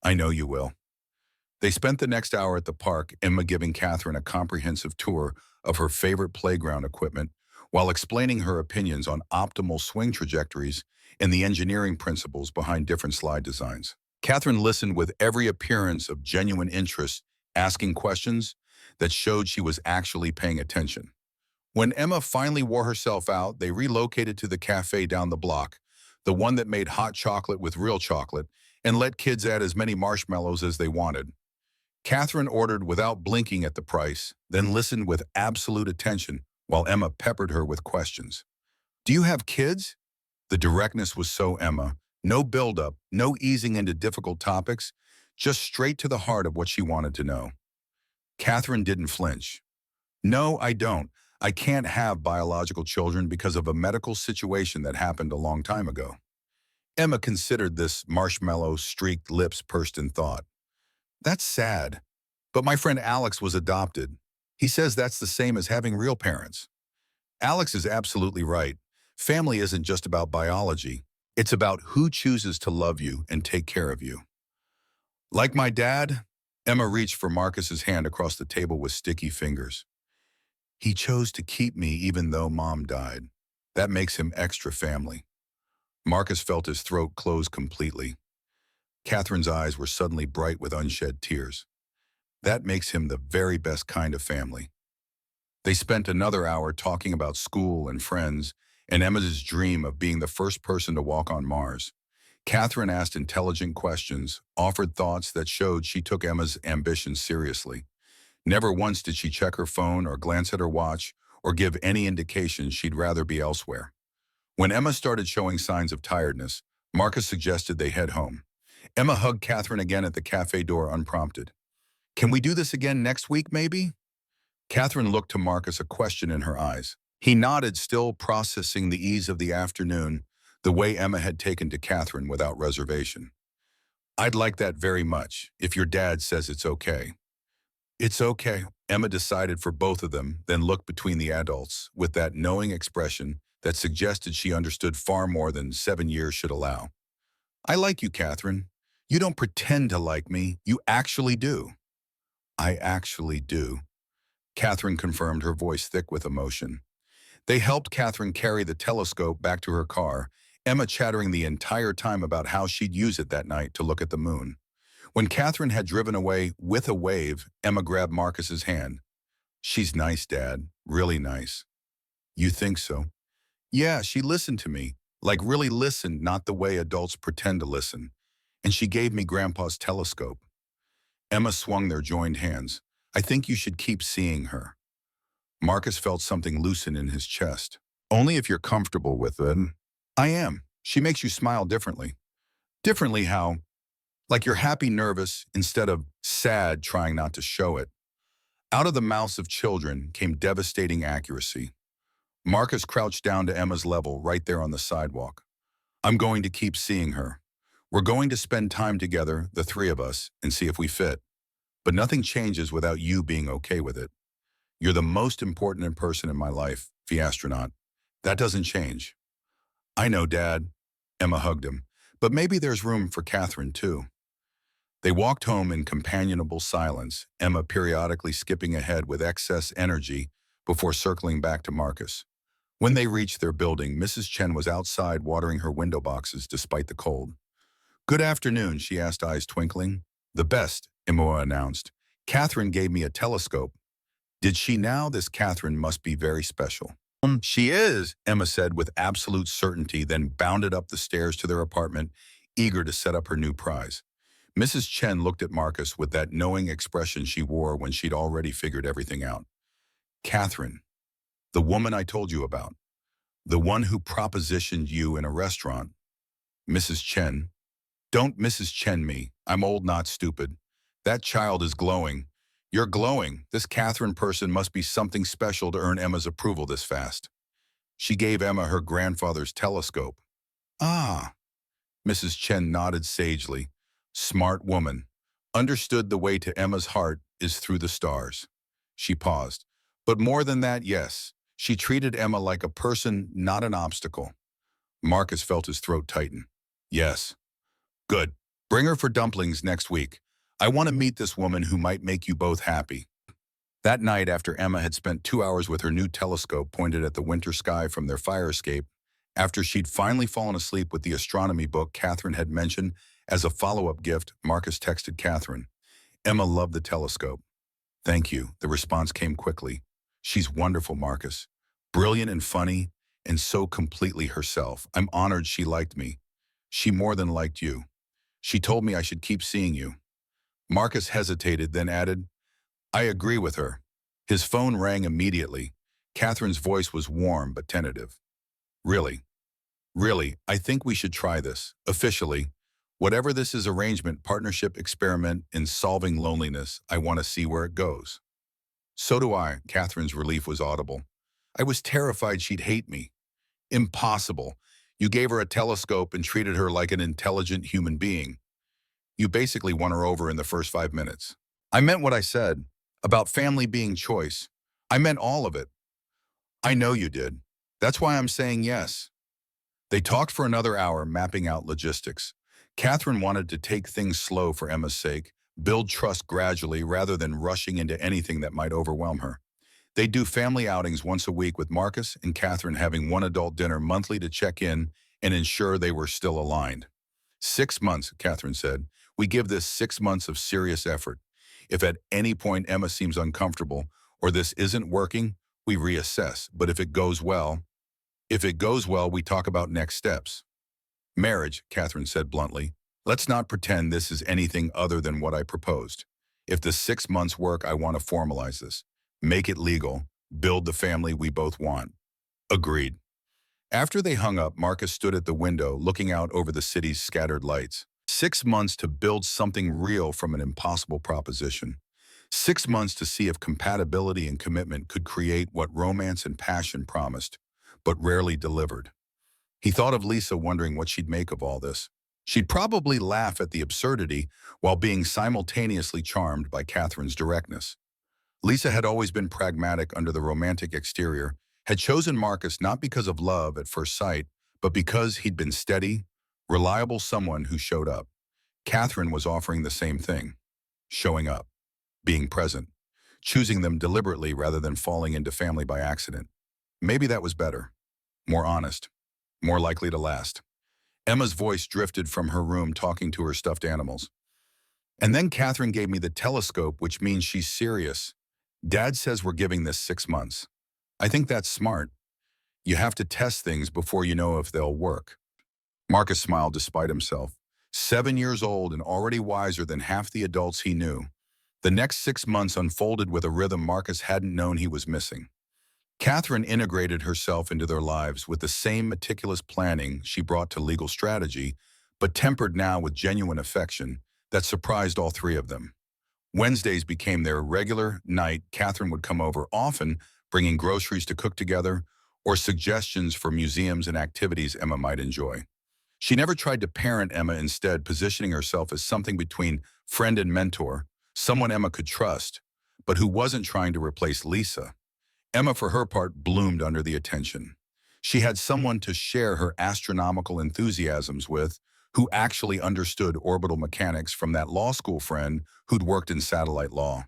"I know you will." They spent the next hour at the park, Emma giving Catherine a comprehensive tour of her favorite playground equipment, while explaining her opinions on optimal swing trajectories and the engineering principles behind different slide designs. Catherine listened with every appearance of genuine interest, asking questions that showed she was actually paying attention. When Emma finally wore herself out, they relocated to the cafe down the block, the one that made hot chocolate with real chocolate, and let kids add as many marshmallows as they wanted. Catherine ordered without blinking at the price, then listened with absolute attention while Emma peppered her with questions. Do you have kids? The directness was so Emma. No build-up, no easing into difficult topics, just straight to the heart of what she wanted to know. Catherine didn't flinch. No, I don't. I can't have biological children because of a medical situation that happened a long time ago. Emma considered this, marshmallow-streaked lips pursed in thought. That's sad. But my friend Alex was adopted. He says that's the same as having real parents. Alex is absolutely right. Family isn't just about biology. It's about who chooses to love you and take care of you. Like my dad, Emma reached for Marcus's hand across the table with sticky fingers. He chose to keep me even though Mom died. That makes him extra family. Marcus felt his throat close completely. Catherine's eyes were suddenly bright with unshed tears. That makes him the very best kind of family. They spent another hour talking about school and friends and Emma's dream of being the first person to walk on Mars. Catherine asked intelligent questions, offered thoughts that showed she took Emma's ambitions seriously. Never once did she check her phone or glance at her watch or give any indication she'd rather be elsewhere. When Emma started showing signs of tiredness, Marcus suggested they head home. Emma hugged Catherine again at the cafe door unprompted. Can we do this again next week, maybe? Catherine looked to Marcus, a question in her eyes. He nodded, still processing the ease of the afternoon, the way Emma had taken to Catherine without reservation. I'd like that very much, if your dad says it's okay. It's okay, Emma decided for both of them, then looked between the adults with that knowing expression that suggested she understood far more than 7 years should allow. I like you, Catherine. You don't pretend to like me, you actually do. I actually do. Catherine confirmed, her voice thick with emotion. They helped Catherine carry the telescope back to her car, Emma chattering the entire time about how she'd use it that night to look at the moon. When Catherine had driven away with a wave, Emma grabbed Marcus's hand. She's nice, Dad. Really nice. You think so? Yeah, she listened to me. Like really listened, not the way adults pretend to listen. And she gave me Grandpa's telescope. Emma swung their joined hands. I think you should keep seeing her. Marcus felt something loosen in his chest. Only if you're comfortable with it. I am. She makes you smile differently. Differently how? Like you're happy, nervous, instead of sad, trying not to show it. Out of the mouths of children came devastating accuracy. Marcus crouched down to Emma's level right there on the sidewalk. I'm going to keep seeing her. We're going to spend time together, the three of us, and see if we fit. But nothing changes without you being okay with it. You're the most important person in my life, the astronaut. That doesn't change. I know, Dad. Emma hugged him. But maybe there's room for Catherine, too. They walked home in companionable silence, Emma periodically skipping ahead with excess energy before circling back to Marcus. When they reached their building, Mrs. Chen was outside watering her window boxes despite the cold. Good afternoon, she asked, eyes twinkling. The best, Emma announced. Catherine gave me a telescope. Did she now? This Catherine must be very special. She is, Emma said with absolute certainty, then bounded up the stairs to their apartment, eager to set up her new prize. Mrs. Chen looked at Marcus with that knowing expression she wore when she'd already figured everything out. Catherine, the woman I told you about, the one who propositioned you in a restaurant. Mrs. Chen, don't Mrs. Chen me. I'm old, not stupid. That child is glowing. You're glowing. This Catherine person must be something special to earn Emma's approval this fast. She gave Emma her grandfather's telescope. Ah, Mrs. Chen nodded sagely. Smart woman. Understood the way to Emma's heart is through the stars. She paused. But more than that, yes. She treated Emma like a person, not an obstacle. Marcus felt his throat tighten. Yes. Good. Bring her for dumplings next week. I want to meet this woman who might make you both happy. That night, after Emma had spent 2 hours with her new telescope pointed at the winter sky from their fire escape, after she'd finally fallen asleep with the astronomy book Catherine had mentioned as a follow-up gift, Marcus texted Catherine. Emma loved the telescope. Thank you. The response came quickly. She's wonderful, Marcus. Brilliant and funny, and so completely herself. I'm honored she liked me. She more than liked you. She told me I should keep seeing you. Marcus hesitated, then added, I agree with her. His phone rang immediately. Catherine's voice was warm but tentative. Really, really, I think we should try this, officially. Whatever this is arrangement, partnership, experiment in solving loneliness, I want to see where it goes. So do I, Catherine's relief was audible. I was terrified she'd hate me. Impossible. You gave her a telescope and treated her like an intelligent human being. You basically won her over in the first 5 minutes. I meant what I said, about family being choice. I meant all of it. I know you did. That's why I'm saying yes. They talked for another hour, mapping out logistics. Catherine wanted to take things slow for Emma's sake, build trust gradually rather than rushing into anything that might overwhelm her. They'd do family outings once a week with Marcus and Catherine having one adult dinner monthly to check in and ensure they were still aligned. 6 months, Catherine said. We give this 6 months of serious effort. If at any point Emma seems uncomfortable or this isn't working, we reassess. But if it goes well, we talk about next steps. Marriage, Catherine said bluntly. Let's not pretend this is anything other than what I proposed. If the 6 months work, I want to formalize this. Make it legal. Build the family we both want. Agreed. After they hung up, Marcus stood at the window, looking out over the city's scattered lights. 6 months to build something real from an impossible proposition. 6 months to see if compatibility and commitment could create what romance and passion promised, but rarely delivered. He thought of Lisa, wondering what she'd make of all this. She'd probably laugh at the absurdity while being simultaneously charmed by Catherine's directness. Lisa had always been pragmatic under the romantic exterior, had chosen Marcus not because of love at first sight, but because he'd been steady, reliable someone who showed up. Catherine was offering the same thing. Showing up. Being present. Choosing them deliberately rather than falling into family by accident. Maybe that was better. More honest. More likely to last. Emma's voice drifted from her room, talking to her stuffed animals. And then Catherine gave me the telescope, which means she's serious. Dad says we're giving this 6 months. I think that's smart. You have to test things before you know if they'll work. Marcus smiled despite himself. 7 years old and already wiser than half the adults he knew. The next 6 months unfolded with a rhythm Marcus hadn't known he was missing. Catherine integrated herself into their lives with the same meticulous planning she brought to legal strategy, but tempered now with genuine affection that surprised all three of them. Wednesdays became their regular night. Catherine would come over often, bringing groceries to cook together or suggestions for museums and activities Emma might enjoy. She never tried to parent Emma, instead positioning herself as something between friend and mentor, someone Emma could trust, but who wasn't trying to replace Lisa. Emma, for her part, bloomed under the attention. She had someone to share her astronomical enthusiasms with, who actually understood orbital mechanics from that law school friend who'd worked in satellite law.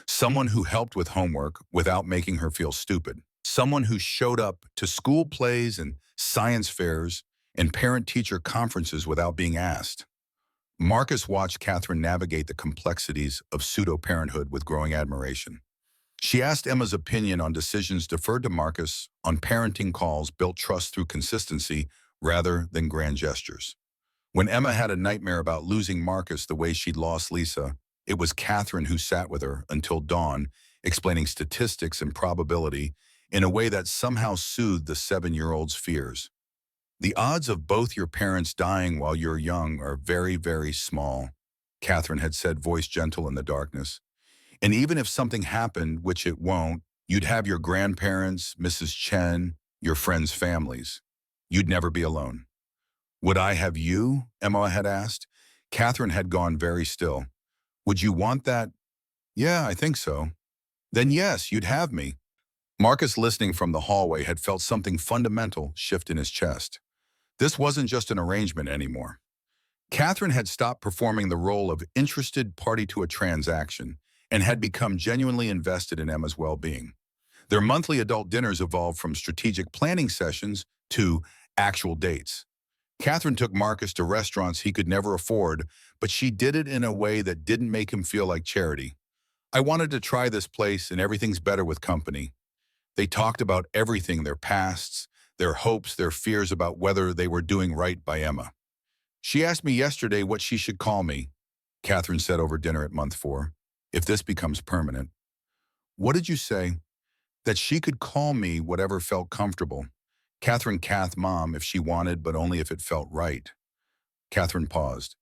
Someone who helped with homework without making her feel stupid. Someone who showed up to school plays and science fairs and parent-teacher conferences without being asked. Marcus watched Catherine navigate the complexities of pseudo-parenthood with growing admiration. She asked Emma's opinion on decisions, deferred to Marcus on parenting calls, built trust through consistency rather than grand gestures. When Emma had a nightmare about losing Marcus the way she'd lost Lisa, it was Catherine who sat with her until dawn, explaining statistics and probability in a way that somehow soothed the 7-year-old's fears. The odds of both your parents dying while you're young are very, very small, Catherine had said, voice gentle in the darkness. And even if something happened, which it won't, you'd have your grandparents, Mrs. Chen, your friends' families. You'd never be alone. Would I have you? Emma had asked. Catherine had gone very still. Would you want that? Yeah, I think so. Then yes, you'd have me. Marcus, listening from the hallway, had felt something fundamental shift in his chest. This wasn't just an arrangement anymore. Catherine had stopped performing the role of interested party to a transaction and had become genuinely invested in Emma's well-being. Their monthly adult dinners evolved from strategic planning sessions to actual dates. Catherine took Marcus to restaurants he could never afford, but she did it in a way that didn't make him feel like charity. I wanted to try this place and everything's better with company. They talked about everything, their pasts, their hopes, their fears about whether they were doing right by Emma. She asked me yesterday what she should call me, Catherine said over dinner at month 4, if this becomes permanent. What did you say? That she could call me whatever felt comfortable. Catherine Kath Mom if she wanted, but only if it felt right. Catherine paused.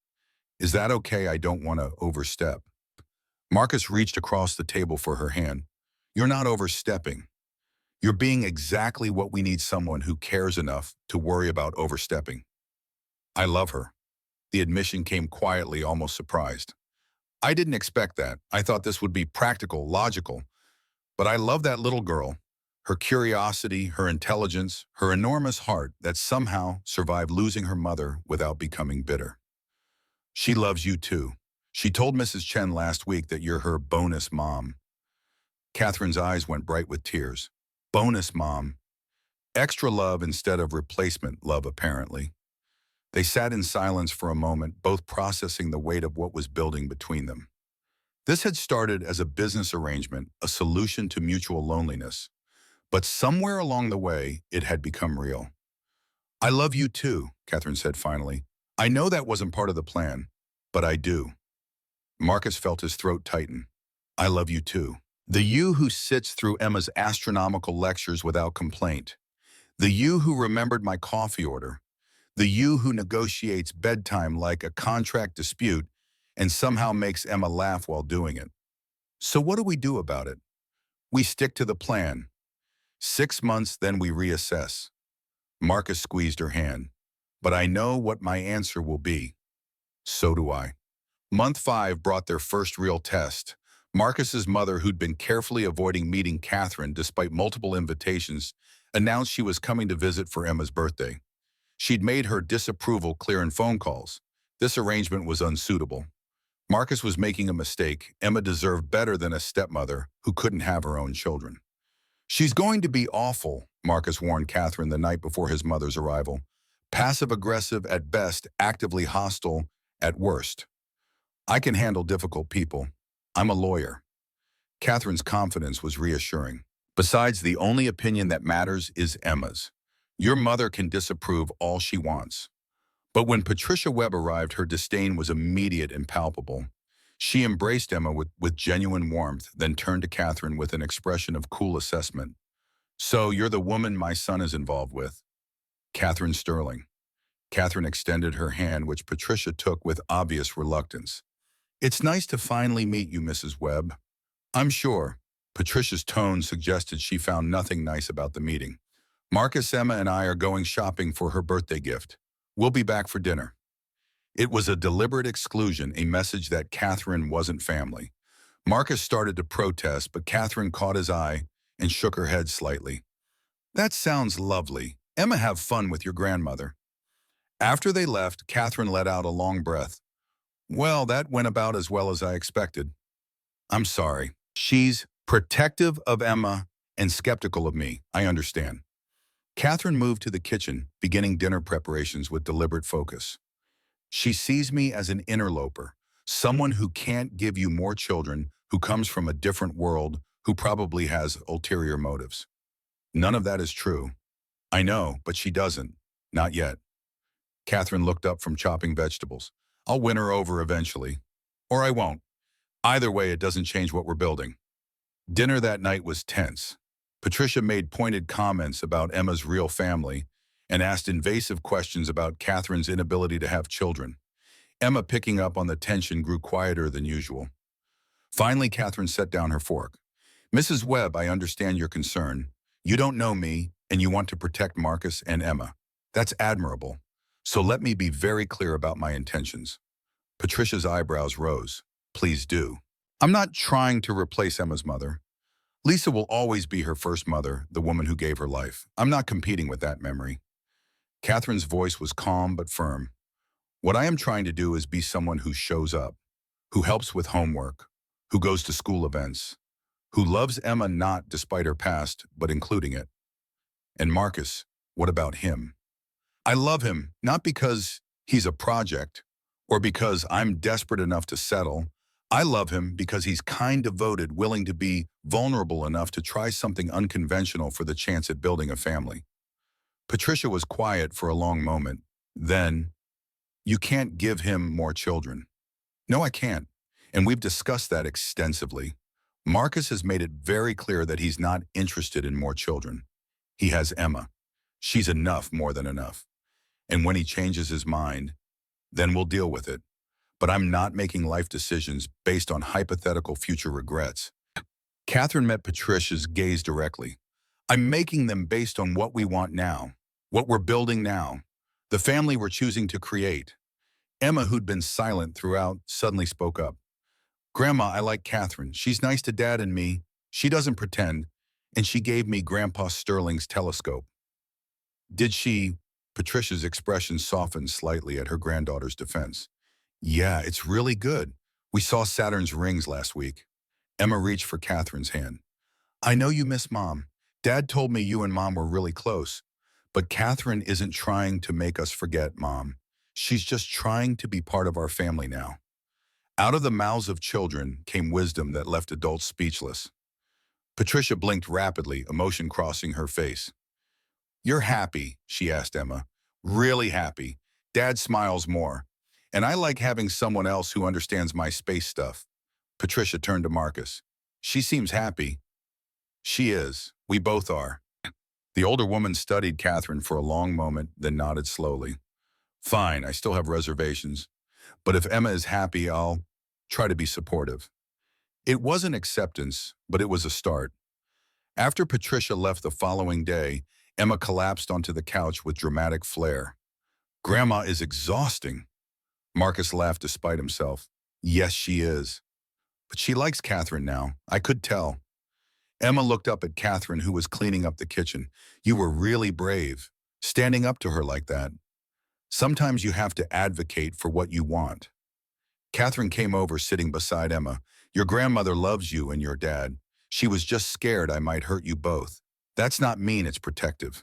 Is that okay? I don't want to overstep. Marcus reached across the table for her hand. You're not overstepping. You're being exactly what we need, someone who cares enough to worry about overstepping. I love her. The admission came quietly, almost surprised. I didn't expect that. I thought this would be practical, logical. But I love that little girl. Her curiosity, her intelligence, her enormous heart that somehow survived losing her mother without becoming bitter. She loves you too. She told Mrs. Chen last week that you're her bonus mom. Catherine's eyes went bright with tears. Bonus mom. Extra love instead of replacement love, apparently. They sat in silence for a moment, both processing the weight of what was building between them. This had started as a business arrangement, a solution to mutual loneliness. But somewhere along the way, it had become real. I love you too, Catherine said finally. I know that wasn't part of the plan, but I do. Marcus felt his throat tighten. I love you too. The you who sits through Emma's astronomical lectures without complaint. The you who remembered my coffee order. The you who negotiates bedtime like a contract dispute and somehow makes Emma laugh while doing it. So what do we do about it? We stick to the plan. 6 months, then we reassess. Marcus squeezed her hand. But I know what my answer will be. So do I. Month 5 brought their first real test. Marcus's mother, who'd been carefully avoiding meeting Catherine despite multiple invitations, announced she was coming to visit for Emma's birthday. She'd made her disapproval clear in phone calls. This arrangement was unsuitable. Marcus was making a mistake. Emma deserved better than a stepmother who couldn't have her own children. She's going to be awful, Marcus warned Catherine the night before his mother's arrival. Passive-aggressive at best, actively hostile at worst. I can handle difficult people. I'm a lawyer. Catherine's confidence was reassuring. Besides, the only opinion that matters is Emma's. Your mother can disapprove all she wants. But when Patricia Webb arrived, her disdain was immediate and palpable. She embraced Emma with genuine warmth, then turned to Catherine with an expression of cool assessment. So you're the woman my son is involved with. Catherine Sterling. Catherine extended her hand, which Patricia took with obvious reluctance. It's nice to finally meet you, Mrs. Webb. I'm sure. Patricia's tone suggested she found nothing nice about the meeting. Marcus, Emma, and I are going shopping for her birthday gift. We'll be back for dinner. It was a deliberate exclusion, a message that Catherine wasn't family. Marcus started to protest, but Catherine caught his eye and shook her head slightly. That sounds lovely. Emma, have fun with your grandmother. After they left, Catherine let out a long breath. Well, that went about as well as I expected. I'm sorry. She's protective of Emma and skeptical of me. I understand. Catherine moved to the kitchen, beginning dinner preparations with deliberate focus. She sees me as an interloper, someone who can't give you more children, who comes from a different world, who probably has ulterior motives. None of that is true. I know, but she doesn't. Not yet. Catherine looked up from chopping vegetables. I'll win her over eventually. Or I won't. Either way, it doesn't change what we're building. Dinner that night was tense. Patricia made pointed comments about Emma's real family and asked invasive questions about Catherine's inability to have children. Emma, picking up on the tension, grew quieter than usual. Finally, Catherine set down her fork. Mrs. Webb, I understand your concern. You don't know me, and you want to protect Marcus and Emma. That's admirable. So let me be very clear about my intentions. Patricia's eyebrows rose. Please do. I'm not trying to replace Emma's mother. Lisa will always be her first mother, the woman who gave her life. I'm not competing with that memory. Catherine's voice was calm but firm. What I am trying to do is be someone who shows up, who helps with homework, who goes to school events, who loves Emma not despite her past, but including it. And Marcus, what about him? I love him, not because he's a project or because I'm desperate enough to settle. I love him because he's kind, devoted, willing to be vulnerable enough to try something unconventional for the chance at building a family. Patricia was quiet for a long moment. Then, you can't give him more children. No, I can't. And we've discussed that extensively. Marcus has made it very clear that he's not interested in more children. He has Emma. She's enough, more than enough. And when he changes his mind, then we'll deal with it. But I'm not making life decisions based on hypothetical future regrets. Catherine met Patricia's gaze directly. I'm making them based on what we want now, what we're building now, the family we're choosing to create. Emma, who'd been silent throughout, suddenly spoke up. Grandma, I like Catherine. She's nice to Dad and me. She doesn't pretend. And she gave me Grandpa Sterling's telescope. Did she? Patricia's expression softened slightly at her granddaughter's defense. Yeah, it's really good. We saw Saturn's rings last week. Emma reached for Catherine's hand. I know you miss Mom. Dad told me you and Mom were really close. But Catherine isn't trying to make us forget Mom. She's just trying to be part of our family now. Out of the mouths of children came wisdom that left adults speechless. Patricia blinked rapidly, emotion crossing her face. You're happy, she asked Emma. Really happy. Dad smiles more. And I like having someone else who understands my space stuff. Patricia turned to Marcus. She seems happy. She is. We both are. The older woman studied Catherine for a long moment, then nodded slowly. Fine, I still have reservations. But if Emma is happy, I'll try to be supportive. It wasn't acceptance, but it was a start. After Patricia left the following day, Emma collapsed onto the couch with dramatic flair. Grandma is exhausting. Marcus laughed despite himself. Yes, she is. But she likes Catherine now. I could tell. Emma looked up at Catherine, who was cleaning up the kitchen. You were really brave, standing up to her like that. Sometimes you have to advocate for what you want. Catherine came over, sitting beside Emma. Your grandmother loves you and your dad. She was just scared I might hurt you both. That's not mean, it's protective.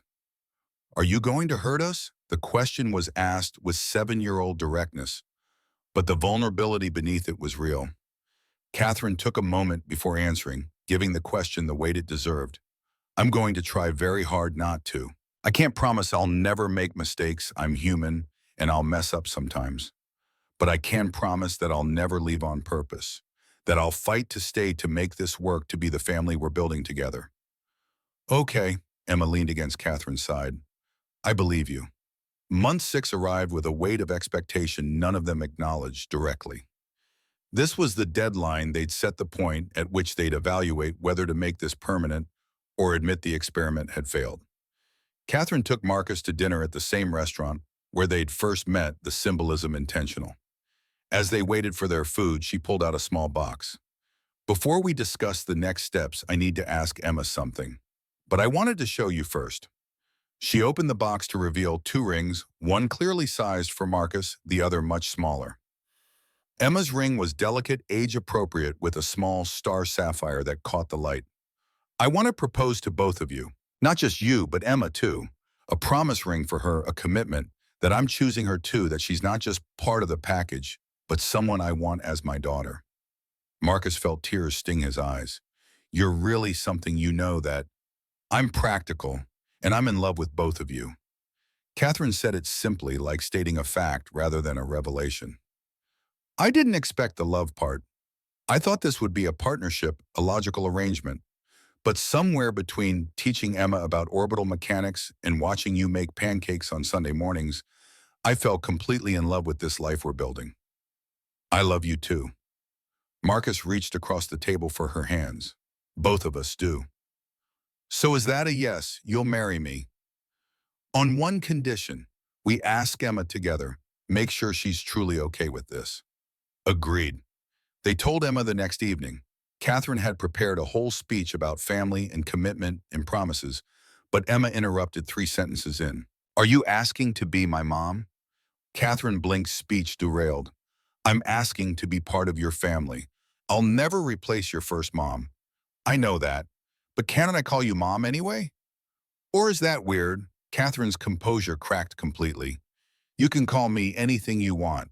Are you going to hurt us? The question was asked with 7-year-old directness, but the vulnerability beneath it was real. Catherine took a moment before answering, giving the question the weight it deserved. I'm going to try very hard not to. I can't promise I'll never make mistakes. I'm human, and I'll mess up sometimes. But I can promise that I'll never leave on purpose, that I'll fight to stay to make this work to be the family we're building together. Okay, Emma leaned against Catherine's side. I believe you. Month 6 arrived with a weight of expectation none of them acknowledged directly. This was the deadline. They'd set the point at which they'd evaluate whether to make this permanent or admit the experiment had failed. Catherine took Marcus to dinner at the same restaurant where they'd first met, the symbolism intentional. As they waited for their food, she pulled out a small box. Before we discuss the next steps, I need to ask Emma something. But I wanted to show you first. She opened the box to reveal 2 rings, one clearly sized for Marcus, the other much smaller. Emma's ring was delicate, age-appropriate, with a small star sapphire that caught the light. I want to propose to both of you, not just you, but Emma too. A promise ring for her, a commitment, that I'm choosing her too, that she's not just part of the package, but someone I want as my daughter. Marcus felt tears sting his eyes. You're really something, you know that. I'm practical, and I'm in love with both of you. Catherine said it simply, like stating a fact rather than a revelation. I didn't expect the love part. I thought this would be a partnership, a logical arrangement. But somewhere between teaching Emma about orbital mechanics and watching you make pancakes on Sunday mornings, I fell completely in love with this life we're building. I love you too. Marcus reached across the table for her hands. Both of us do. So is that a yes? You'll marry me? On one condition. We ask Emma together. Make sure she's truly okay with this. Agreed. They told Emma the next evening. Catherine had prepared a whole speech about family and commitment and promises, but Emma interrupted 3 sentences in. Are you asking to be my mom? Catherine blinked, speech derailed. I'm asking to be part of your family. I'll never replace your first mom. I know that. But can't I call you mom anyway? Or is that weird? Catherine's composure cracked completely. You can call me anything you want.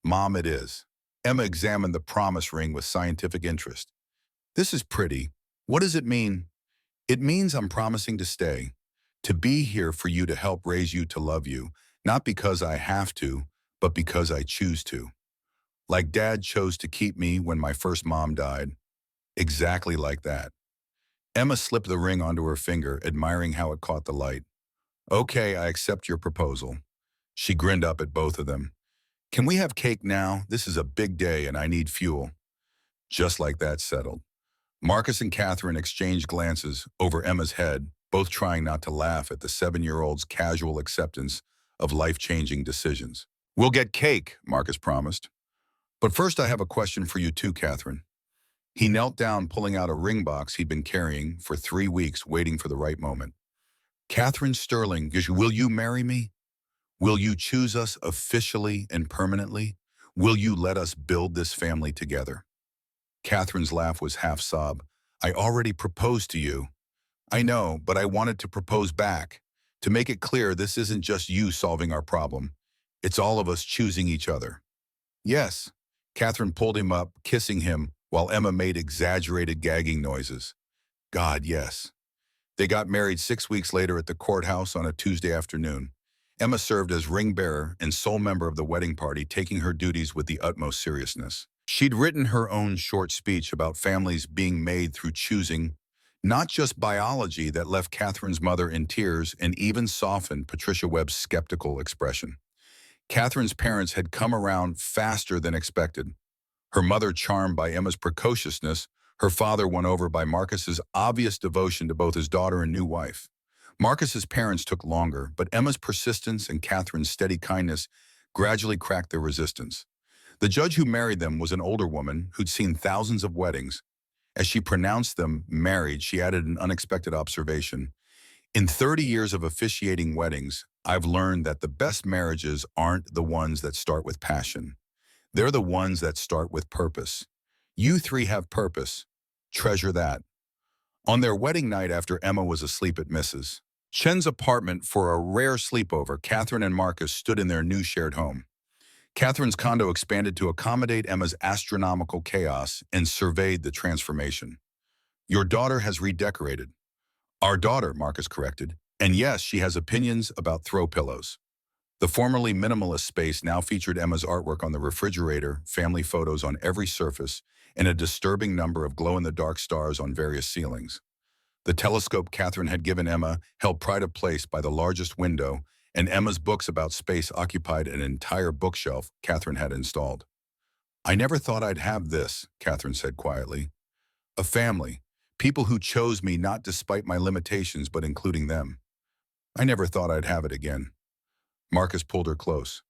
Mom it is. Emma examined the promise ring with scientific interest. This is pretty. What does it mean? It means I'm promising to stay, to be here for you to help raise you to love you, not because I have to, but because I choose to. Like Dad chose to keep me when my first mom died. Exactly like that. Emma slipped the ring onto her finger, admiring how it caught the light. Okay, I accept your proposal. She grinned up at both of them. Can we have cake now? This is a big day and I need fuel. Just like that settled. Marcus and Catherine exchanged glances over Emma's head, both trying not to laugh at the 7-year-old's casual acceptance of life-changing decisions. We'll get cake, Marcus promised. But first I have a question for you too, Catherine. He knelt down, pulling out a ring box he'd been carrying for 3 weeks, waiting for the right moment. Catherine Sterling, will you marry me? Will you choose us officially and permanently? Will you let us build this family together? Catherine's laugh was half sob. I already proposed to you. I know, but I wanted to propose back. To make it clear, this isn't just you solving our problem. It's all of us choosing each other. Yes. Catherine pulled him up, kissing him, while Emma made exaggerated gagging noises. God, yes. They got married 6 weeks later at the courthouse on a Tuesday afternoon. Emma served as ring bearer and sole member of the wedding party, taking her duties with the utmost seriousness. She'd written her own short speech about families being made through choosing, not just biology, that left Catherine's mother in tears and even softened Patricia Webb's skeptical expression. Catherine's parents had come around faster than expected. Her mother charmed by Emma's precociousness, her father won over by Marcus's obvious devotion to both his daughter and new wife. Marcus's parents took longer, but Emma's persistence and Catherine's steady kindness gradually cracked their resistance. The judge who married them was an older woman who'd seen thousands of weddings. As she pronounced them married, she added an unexpected observation. In 30 years of officiating weddings, I've learned that the best marriages aren't the ones that start with passion. They're the ones that start with purpose. You three have purpose. Treasure that. On their wedding night, after Emma was asleep at Mrs. Chen's apartment for a rare sleepover, Catherine and Marcus stood in their new shared home. Catherine's condo expanded to accommodate Emma's astronomical chaos and surveyed the transformation. Your daughter has redecorated. Our daughter, Marcus corrected. And yes, she has opinions about throw pillows. The formerly minimalist space now featured Emma's artwork on the refrigerator, family photos on every surface, and a disturbing number of glow-in-the-dark stars on various ceilings. The telescope Catherine had given Emma held pride of place by the largest window, and Emma's books about space occupied an entire bookshelf Catherine had installed. I never thought I'd have this, Catherine said quietly. A family, people who chose me not despite my limitations but including them. I never thought I'd have it again. Marcus pulled her close.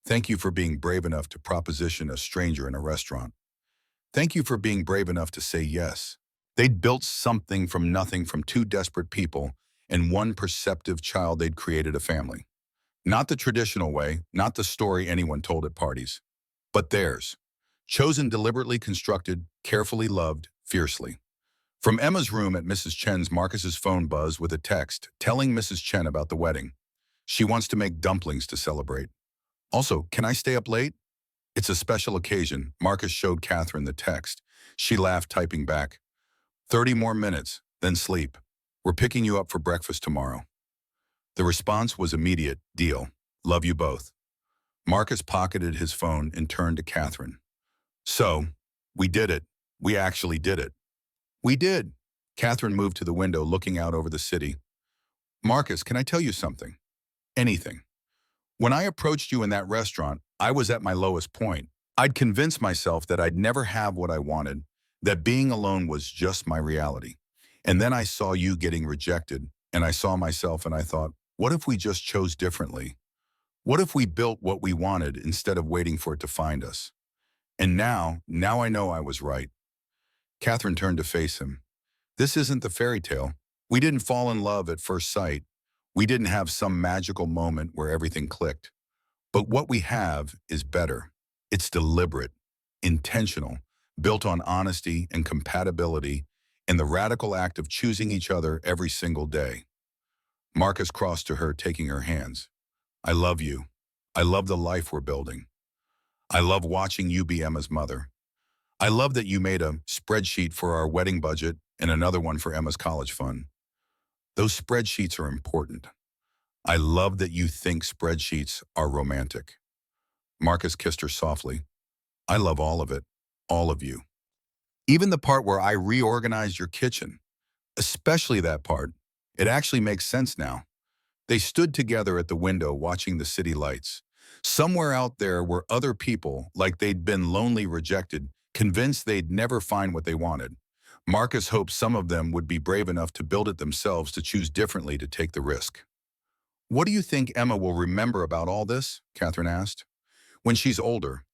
Thank you for being brave enough to proposition a stranger in a restaurant. Thank you for being brave enough to say yes. They'd built something from nothing, from 2 desperate people and 1 perceptive child. They'd created a family. Not the traditional way, not the story anyone told at parties, but theirs. Chosen, deliberately constructed, carefully loved, fiercely. From Emma's room at Mrs. Chen's, Marcus's phone buzzed with a text telling Mrs. Chen about the wedding. She wants to make dumplings to celebrate. Also, can I stay up late? It's a special occasion. Marcus showed Catherine the text. She laughed, typing back. 30 more minutes, then sleep. We're picking you up for breakfast tomorrow. The response was immediate. Deal. Love you both. Marcus pocketed his phone and turned to Catherine. So, we did it. We actually did it. We did. Catherine moved to the window, looking out over the city. Marcus, can I tell you something? Anything. When I approached you in that restaurant, I was at my lowest point. I'd convinced myself that I'd never have what I wanted, that being alone was just my reality. And then I saw you getting rejected, and I saw myself and I thought, what if we just chose differently? What if we built what we wanted instead of waiting for it to find us? And now I know I was right. Catherine turned to face him. This isn't the fairy tale. We didn't fall in love at first sight. We didn't have some magical moment where everything clicked. But what we have is better. It's deliberate, intentional, built on honesty and compatibility in the radical act of choosing each other every single day. Marcus crossed to her, taking her hands. I love you. I love the life we're building. I love watching you be Emma's mother. I love that you made a spreadsheet for our wedding budget and another one for Emma's college fund. Those spreadsheets are important. I love that you think spreadsheets are romantic. Marcus kissed her softly. I love all of it, all of you. Even the part where I reorganized your kitchen, especially that part. It actually makes sense now. They stood together at the window watching the city lights. Somewhere out there were other people, like they'd been lonely, rejected, convinced they'd never find what they wanted. Marcus hoped some of them would be brave enough to build it themselves, to choose differently, to take the risk. What do you think Emma will remember about all this? Catherine asked. When she's older,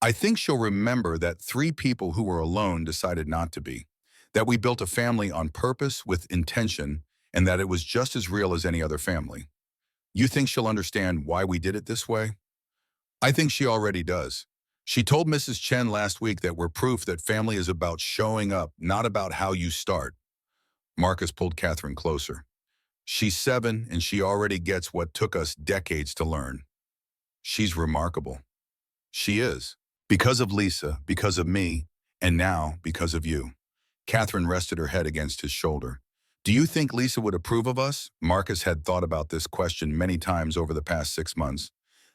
I think she'll remember that three people who were alone decided not to be, that we built a family on purpose with intention, and that it was just as real as any other family. You think she'll understand why we did it this way? I think she already does. She told Mrs. Chen last week that we're proof that family is about showing up, not about how you start. Marcus pulled Catherine closer. She's 7 and she already gets what took us decades to learn. She's remarkable. She is. Because of Lisa, because of me, and now because of you. Catherine rested her head against his shoulder. Do you think Lisa would approve of us? Marcus had thought about this question many times over the past 6 months.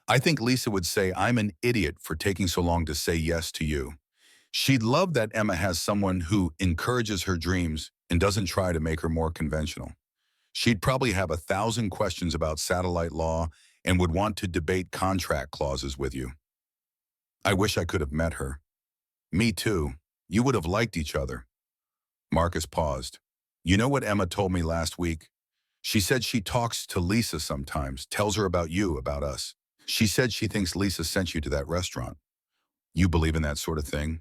I think Lisa would say I'm an idiot for taking so long to say yes to you. She'd love that Emma has someone who encourages her dreams and doesn't try to make her more conventional. She'd probably have 1,000 questions about satellite law and would want to debate contract clauses with you. I wish I could have met her. Me too. You would have liked each other. Marcus paused. You know what Emma told me last week? She said she talks to Lisa sometimes, tells her about you, about us. She said she thinks Lisa sent you to that restaurant. You believe in that sort of thing?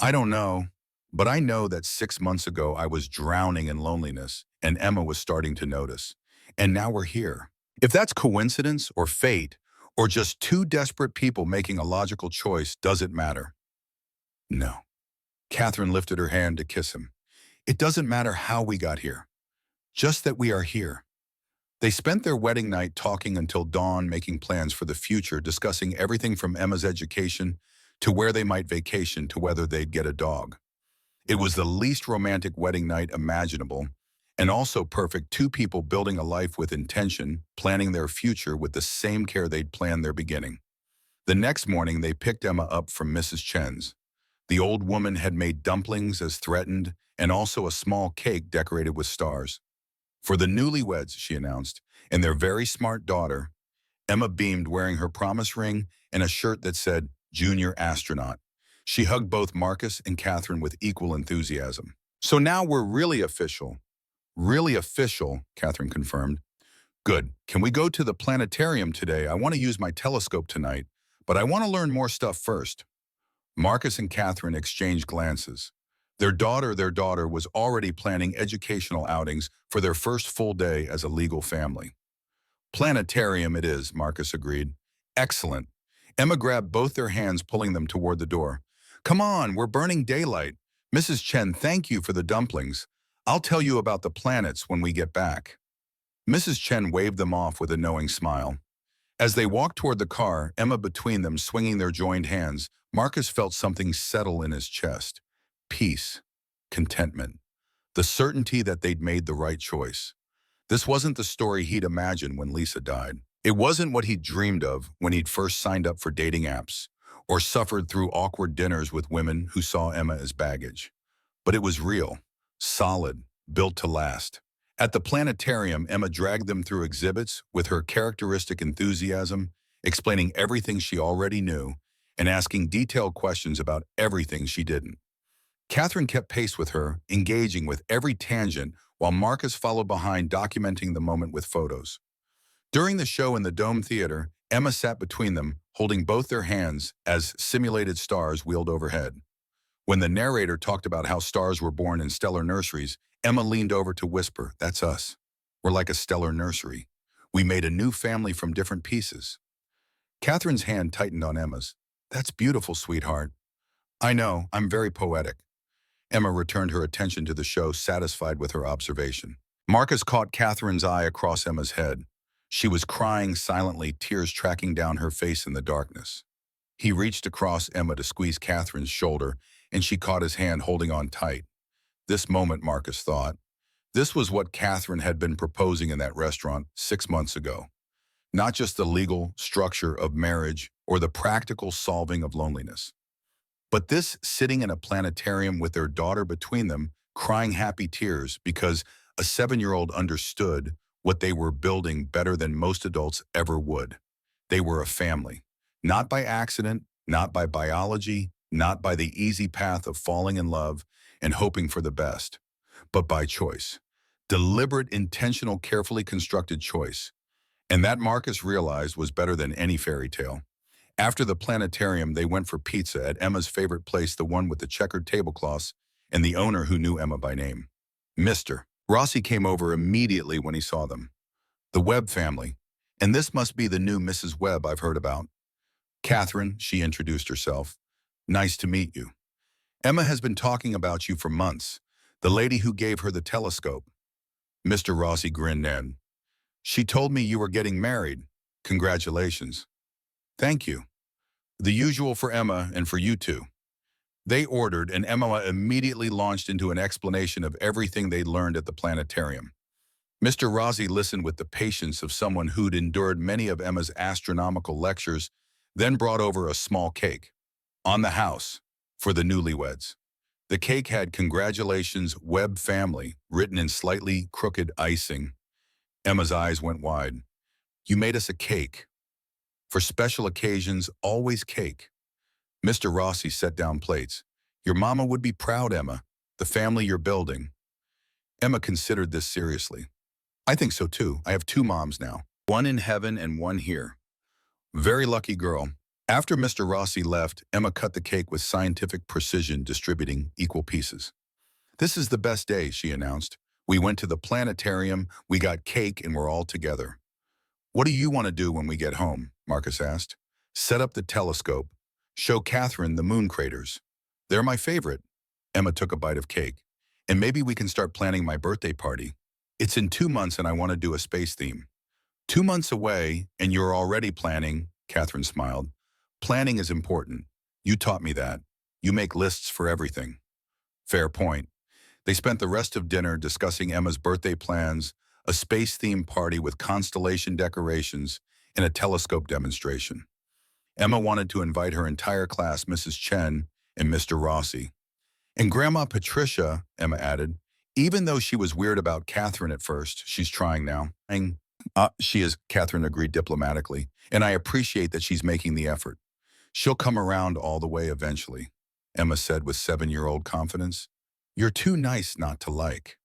I don't know, but I know that 6 months ago I was drowning in loneliness and Emma was starting to notice. And now we're here. If that's coincidence or fate or just two desperate people making a logical choice, does it matter? No. Catherine lifted her hand to kiss him. It doesn't matter how we got here, just that we are here. They spent their wedding night talking until dawn, making plans for the future, discussing everything from Emma's education to where they might vacation to whether they'd get a dog. It was the least romantic wedding night imaginable, and also perfect, two people building a life with intention, planning their future with the same care they'd planned their beginning. The next morning, they picked Emma up from Mrs. Chen's. The old woman had made dumplings as threatened, and also a small cake decorated with stars. For the newlyweds, she announced, and their very smart daughter. Emma beamed, wearing her promise ring and a shirt that said, Junior Astronaut. She hugged both Marcus and Catherine with equal enthusiasm. So now we're really official. Really official, Catherine confirmed. Good. Can we go to the planetarium today? I want to use my telescope tonight, but I want to learn more stuff first. Marcus and Catherine exchanged glances. Their daughter was already planning educational outings for their first full day as a legal family. Planetarium it is, Marcus agreed. Excellent. Emma grabbed both their hands, pulling them toward the door. Come on, we're burning daylight. Mrs. Chen, thank you for the dumplings. I'll tell you about the planets when we get back. Mrs. Chen waved them off with a knowing smile. As they walked toward the car, Emma between them, swinging their joined hands, Marcus felt something settle in his chest. Peace, contentment, the certainty that they'd made the right choice. This wasn't the story he'd imagined when Lisa died. It wasn't what he'd dreamed of when he'd first signed up for dating apps or suffered through awkward dinners with women who saw Emma as baggage. But it was real, solid, built to last. At the planetarium, Emma dragged them through exhibits with her characteristic enthusiasm, explaining everything she already knew and asking detailed questions about everything she didn't. Catherine kept pace with her, engaging with every tangent, while Marcus followed behind, documenting the moment with photos. During the show in the Dome Theater, Emma sat between them, holding both their hands as simulated stars wheeled overhead. When the narrator talked about how stars were born in stellar nurseries, Emma leaned over to whisper, "That's us. We're like a stellar nursery. We made a new family from different pieces." Catherine's hand tightened on Emma's. "That's beautiful, sweetheart. I know, I'm very poetic. Emma returned her attention to the show, satisfied with her observation. Marcus caught Catherine's eye across Emma's head. She was crying silently, tears tracking down her face in the darkness. He reached across Emma to squeeze Catherine's shoulder, and she caught his hand, holding on tight. This moment, Marcus thought, this was what Catherine had been proposing in that restaurant 6 months ago. Not just the legal structure of marriage or the practical solving of loneliness, but this sitting in a planetarium with their daughter between them, crying happy tears because a 7-year-old understood what they were building better than most adults ever would. They were a family, not by accident, not by biology, not by the easy path of falling in love and hoping for the best, but by choice. Deliberate, intentional, carefully constructed choice. And that Marcus realized was better than any fairy tale. After the planetarium, they went for pizza at Emma's favorite place, the one with the checkered tablecloths, and the owner who knew Emma by name. Mr. Rossi came over immediately when he saw them. The Webb family. And this must be the new Mrs. Webb I've heard about. Catherine, she introduced herself. Nice to meet you. Emma has been talking about you for months. The lady who gave her the telescope. Mr. Rossi grinned in. She told me you were getting married. Congratulations. Thank you. The usual for Emma and for you two. They ordered, and Emma immediately launched into an explanation of everything they'd learned at the planetarium. Mr. Rossi listened with the patience of someone who'd endured many of Emma's astronomical lectures, then brought over a small cake. On the house, for the newlyweds. The cake had "Congratulations, Webb family," written in slightly crooked icing. Emma's eyes went wide. You made us a cake. For special occasions, always cake. Mr. Rossi set down plates. Your mama would be proud, Emma. The family you're building. Emma considered this seriously. I think so too. I have 2 moms now. One in heaven and one here. Very lucky girl. After Mr. Rossi left, Emma cut the cake with scientific precision, distributing equal pieces. This is the best day, she announced. We went to the planetarium, we got cake, and we're all together. What do you want to do when we get home? Marcus asked. Set up the telescope. Show Catherine the moon craters. They're my favorite. Emma took a bite of cake. And maybe we can start planning my birthday party. It's in 2 months and I want to do a space theme. 2 months away and you're already planning, Catherine smiled. Planning is important. You taught me that. You make lists for everything. Fair point. They spent the rest of dinner discussing Emma's birthday plans, a space-themed party with constellation decorations, and a telescope demonstration. Emma wanted to invite her entire class, Mrs. Chen and Mr. Rossi. And Grandma Patricia, Emma added, even though she was weird about Catherine at first, she's trying now. She is, Catherine agreed diplomatically, and I appreciate that she's making the effort. She'll come around all the way eventually, Emma said with 7-year-old confidence. You're too nice not to like.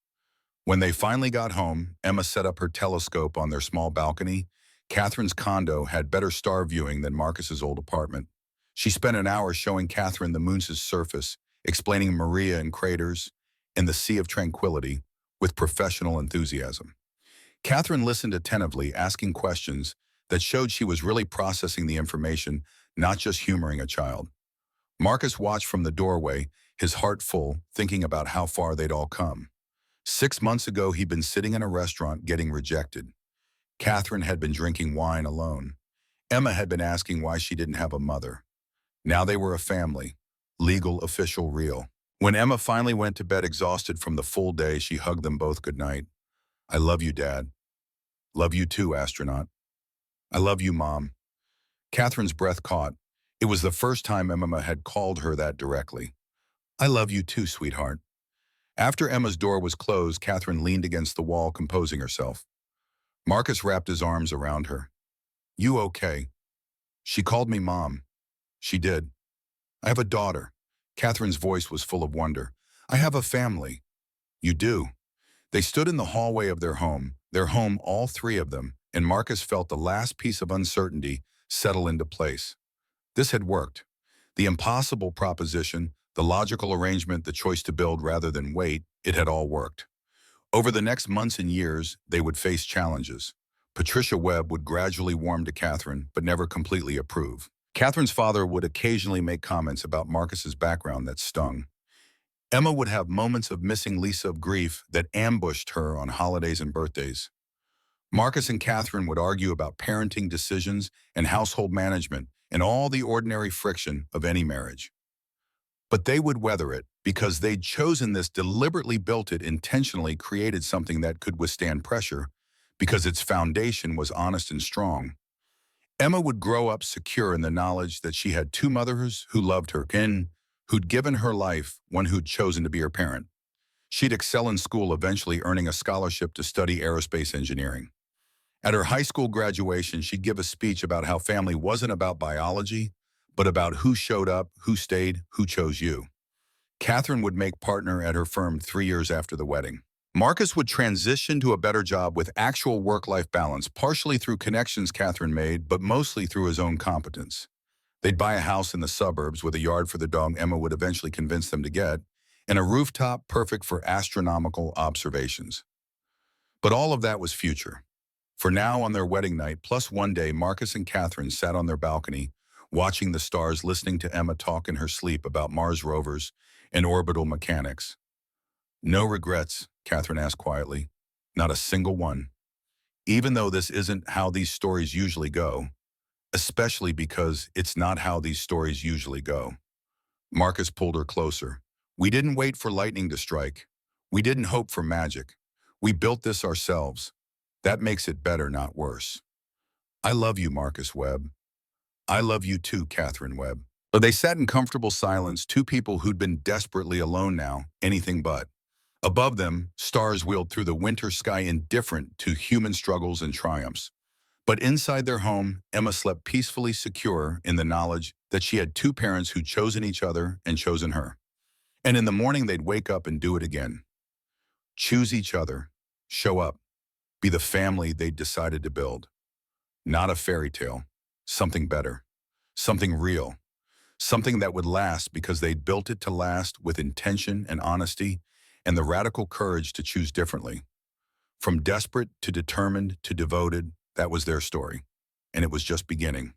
When they finally got home, Emma set up her telescope on their small balcony. Catherine's condo had better star viewing than Marcus's old apartment. She spent an hour showing Catherine the moon's surface, explaining Maria and craters, and the Sea of Tranquility with professional enthusiasm. Catherine listened attentively, asking questions that showed she was really processing the information, not just humoring a child. Marcus watched from the doorway, his heart full, thinking about how far they'd all come. 6 months ago, he'd been sitting in a restaurant getting rejected. Catherine had been drinking wine alone. Emma had been asking why she didn't have a mother. Now they were a family, legal, official, real. When Emma finally went to bed exhausted from the full day, she hugged them both goodnight. I love you, Dad. Love you too, astronaut. I love you, Mom. Catherine's breath caught. It was the first time Emma had called her that directly. I love you too, sweetheart. After Emma's door was closed, Catherine leaned against the wall, composing herself. Marcus wrapped his arms around her. You okay? She called me Mom. She did. I have a daughter. Catherine's voice was full of wonder. I have a family. You do. They stood in the hallway of their home, all 3 of them, and Marcus felt the last piece of uncertainty settle into place. This had worked. The impossible proposition, the logical arrangement, the choice to build rather than wait, it had all worked. Over the next months and years, they would face challenges. Patricia Webb would gradually warm to Catherine, but never completely approve. Catherine's father would occasionally make comments about Marcus's background that stung. Emma would have moments of missing Lisa of grief that ambushed her on holidays and birthdays. Marcus and Catherine would argue about parenting decisions and household management and all the ordinary friction of any marriage. But they would weather it because they'd chosen this, deliberately built it, intentionally created something that could withstand pressure because its foundation was honest and strong. Emma would grow up secure in the knowledge that she had two mothers who loved her and who'd given her life, one who'd chosen to be her parent. She'd excel in school, eventually earning a scholarship to study aerospace engineering. At her high school graduation, she'd give a speech about how family wasn't about biology, but about who showed up, who stayed, who chose you. Catherine would make partner at her firm 3 years after the wedding. Marcus would transition to a better job with actual work-life balance, partially through connections Catherine made, but mostly through his own competence. They'd buy a house in the suburbs with a yard for the dog Emma would eventually convince them to get, and a rooftop perfect for astronomical observations. But all of that was future. For now, on their wedding night, plus one day, Marcus and Catherine sat on their balcony, watching the stars, listening to Emma talk in her sleep about Mars rovers and orbital mechanics. "No regrets?" Catherine asked quietly. "Not a single one. Even though this isn't how these stories usually go, especially because it's not how these stories usually go." Marcus pulled her closer. "We didn't wait for lightning to strike. We didn't hope for magic. We built this ourselves. That makes it better, not worse." "I love you, Marcus Webb." "I love you too, Catherine Webb." They sat in comfortable silence, two people who'd been desperately alone now, anything but. Above them, stars wheeled through the winter sky, indifferent to human struggles and triumphs. But inside their home, Emma slept peacefully secure in the knowledge that she had two parents who'd chosen each other and chosen her. And in the morning, they'd wake up and do it again. Choose each other, show up, be the family they'd decided to build. Not a fairy tale, something better, something real, something that would last because they'd built it to last with intention and honesty and the radical courage to choose differently. From desperate to determined to devoted, that was their story. And it was just beginning.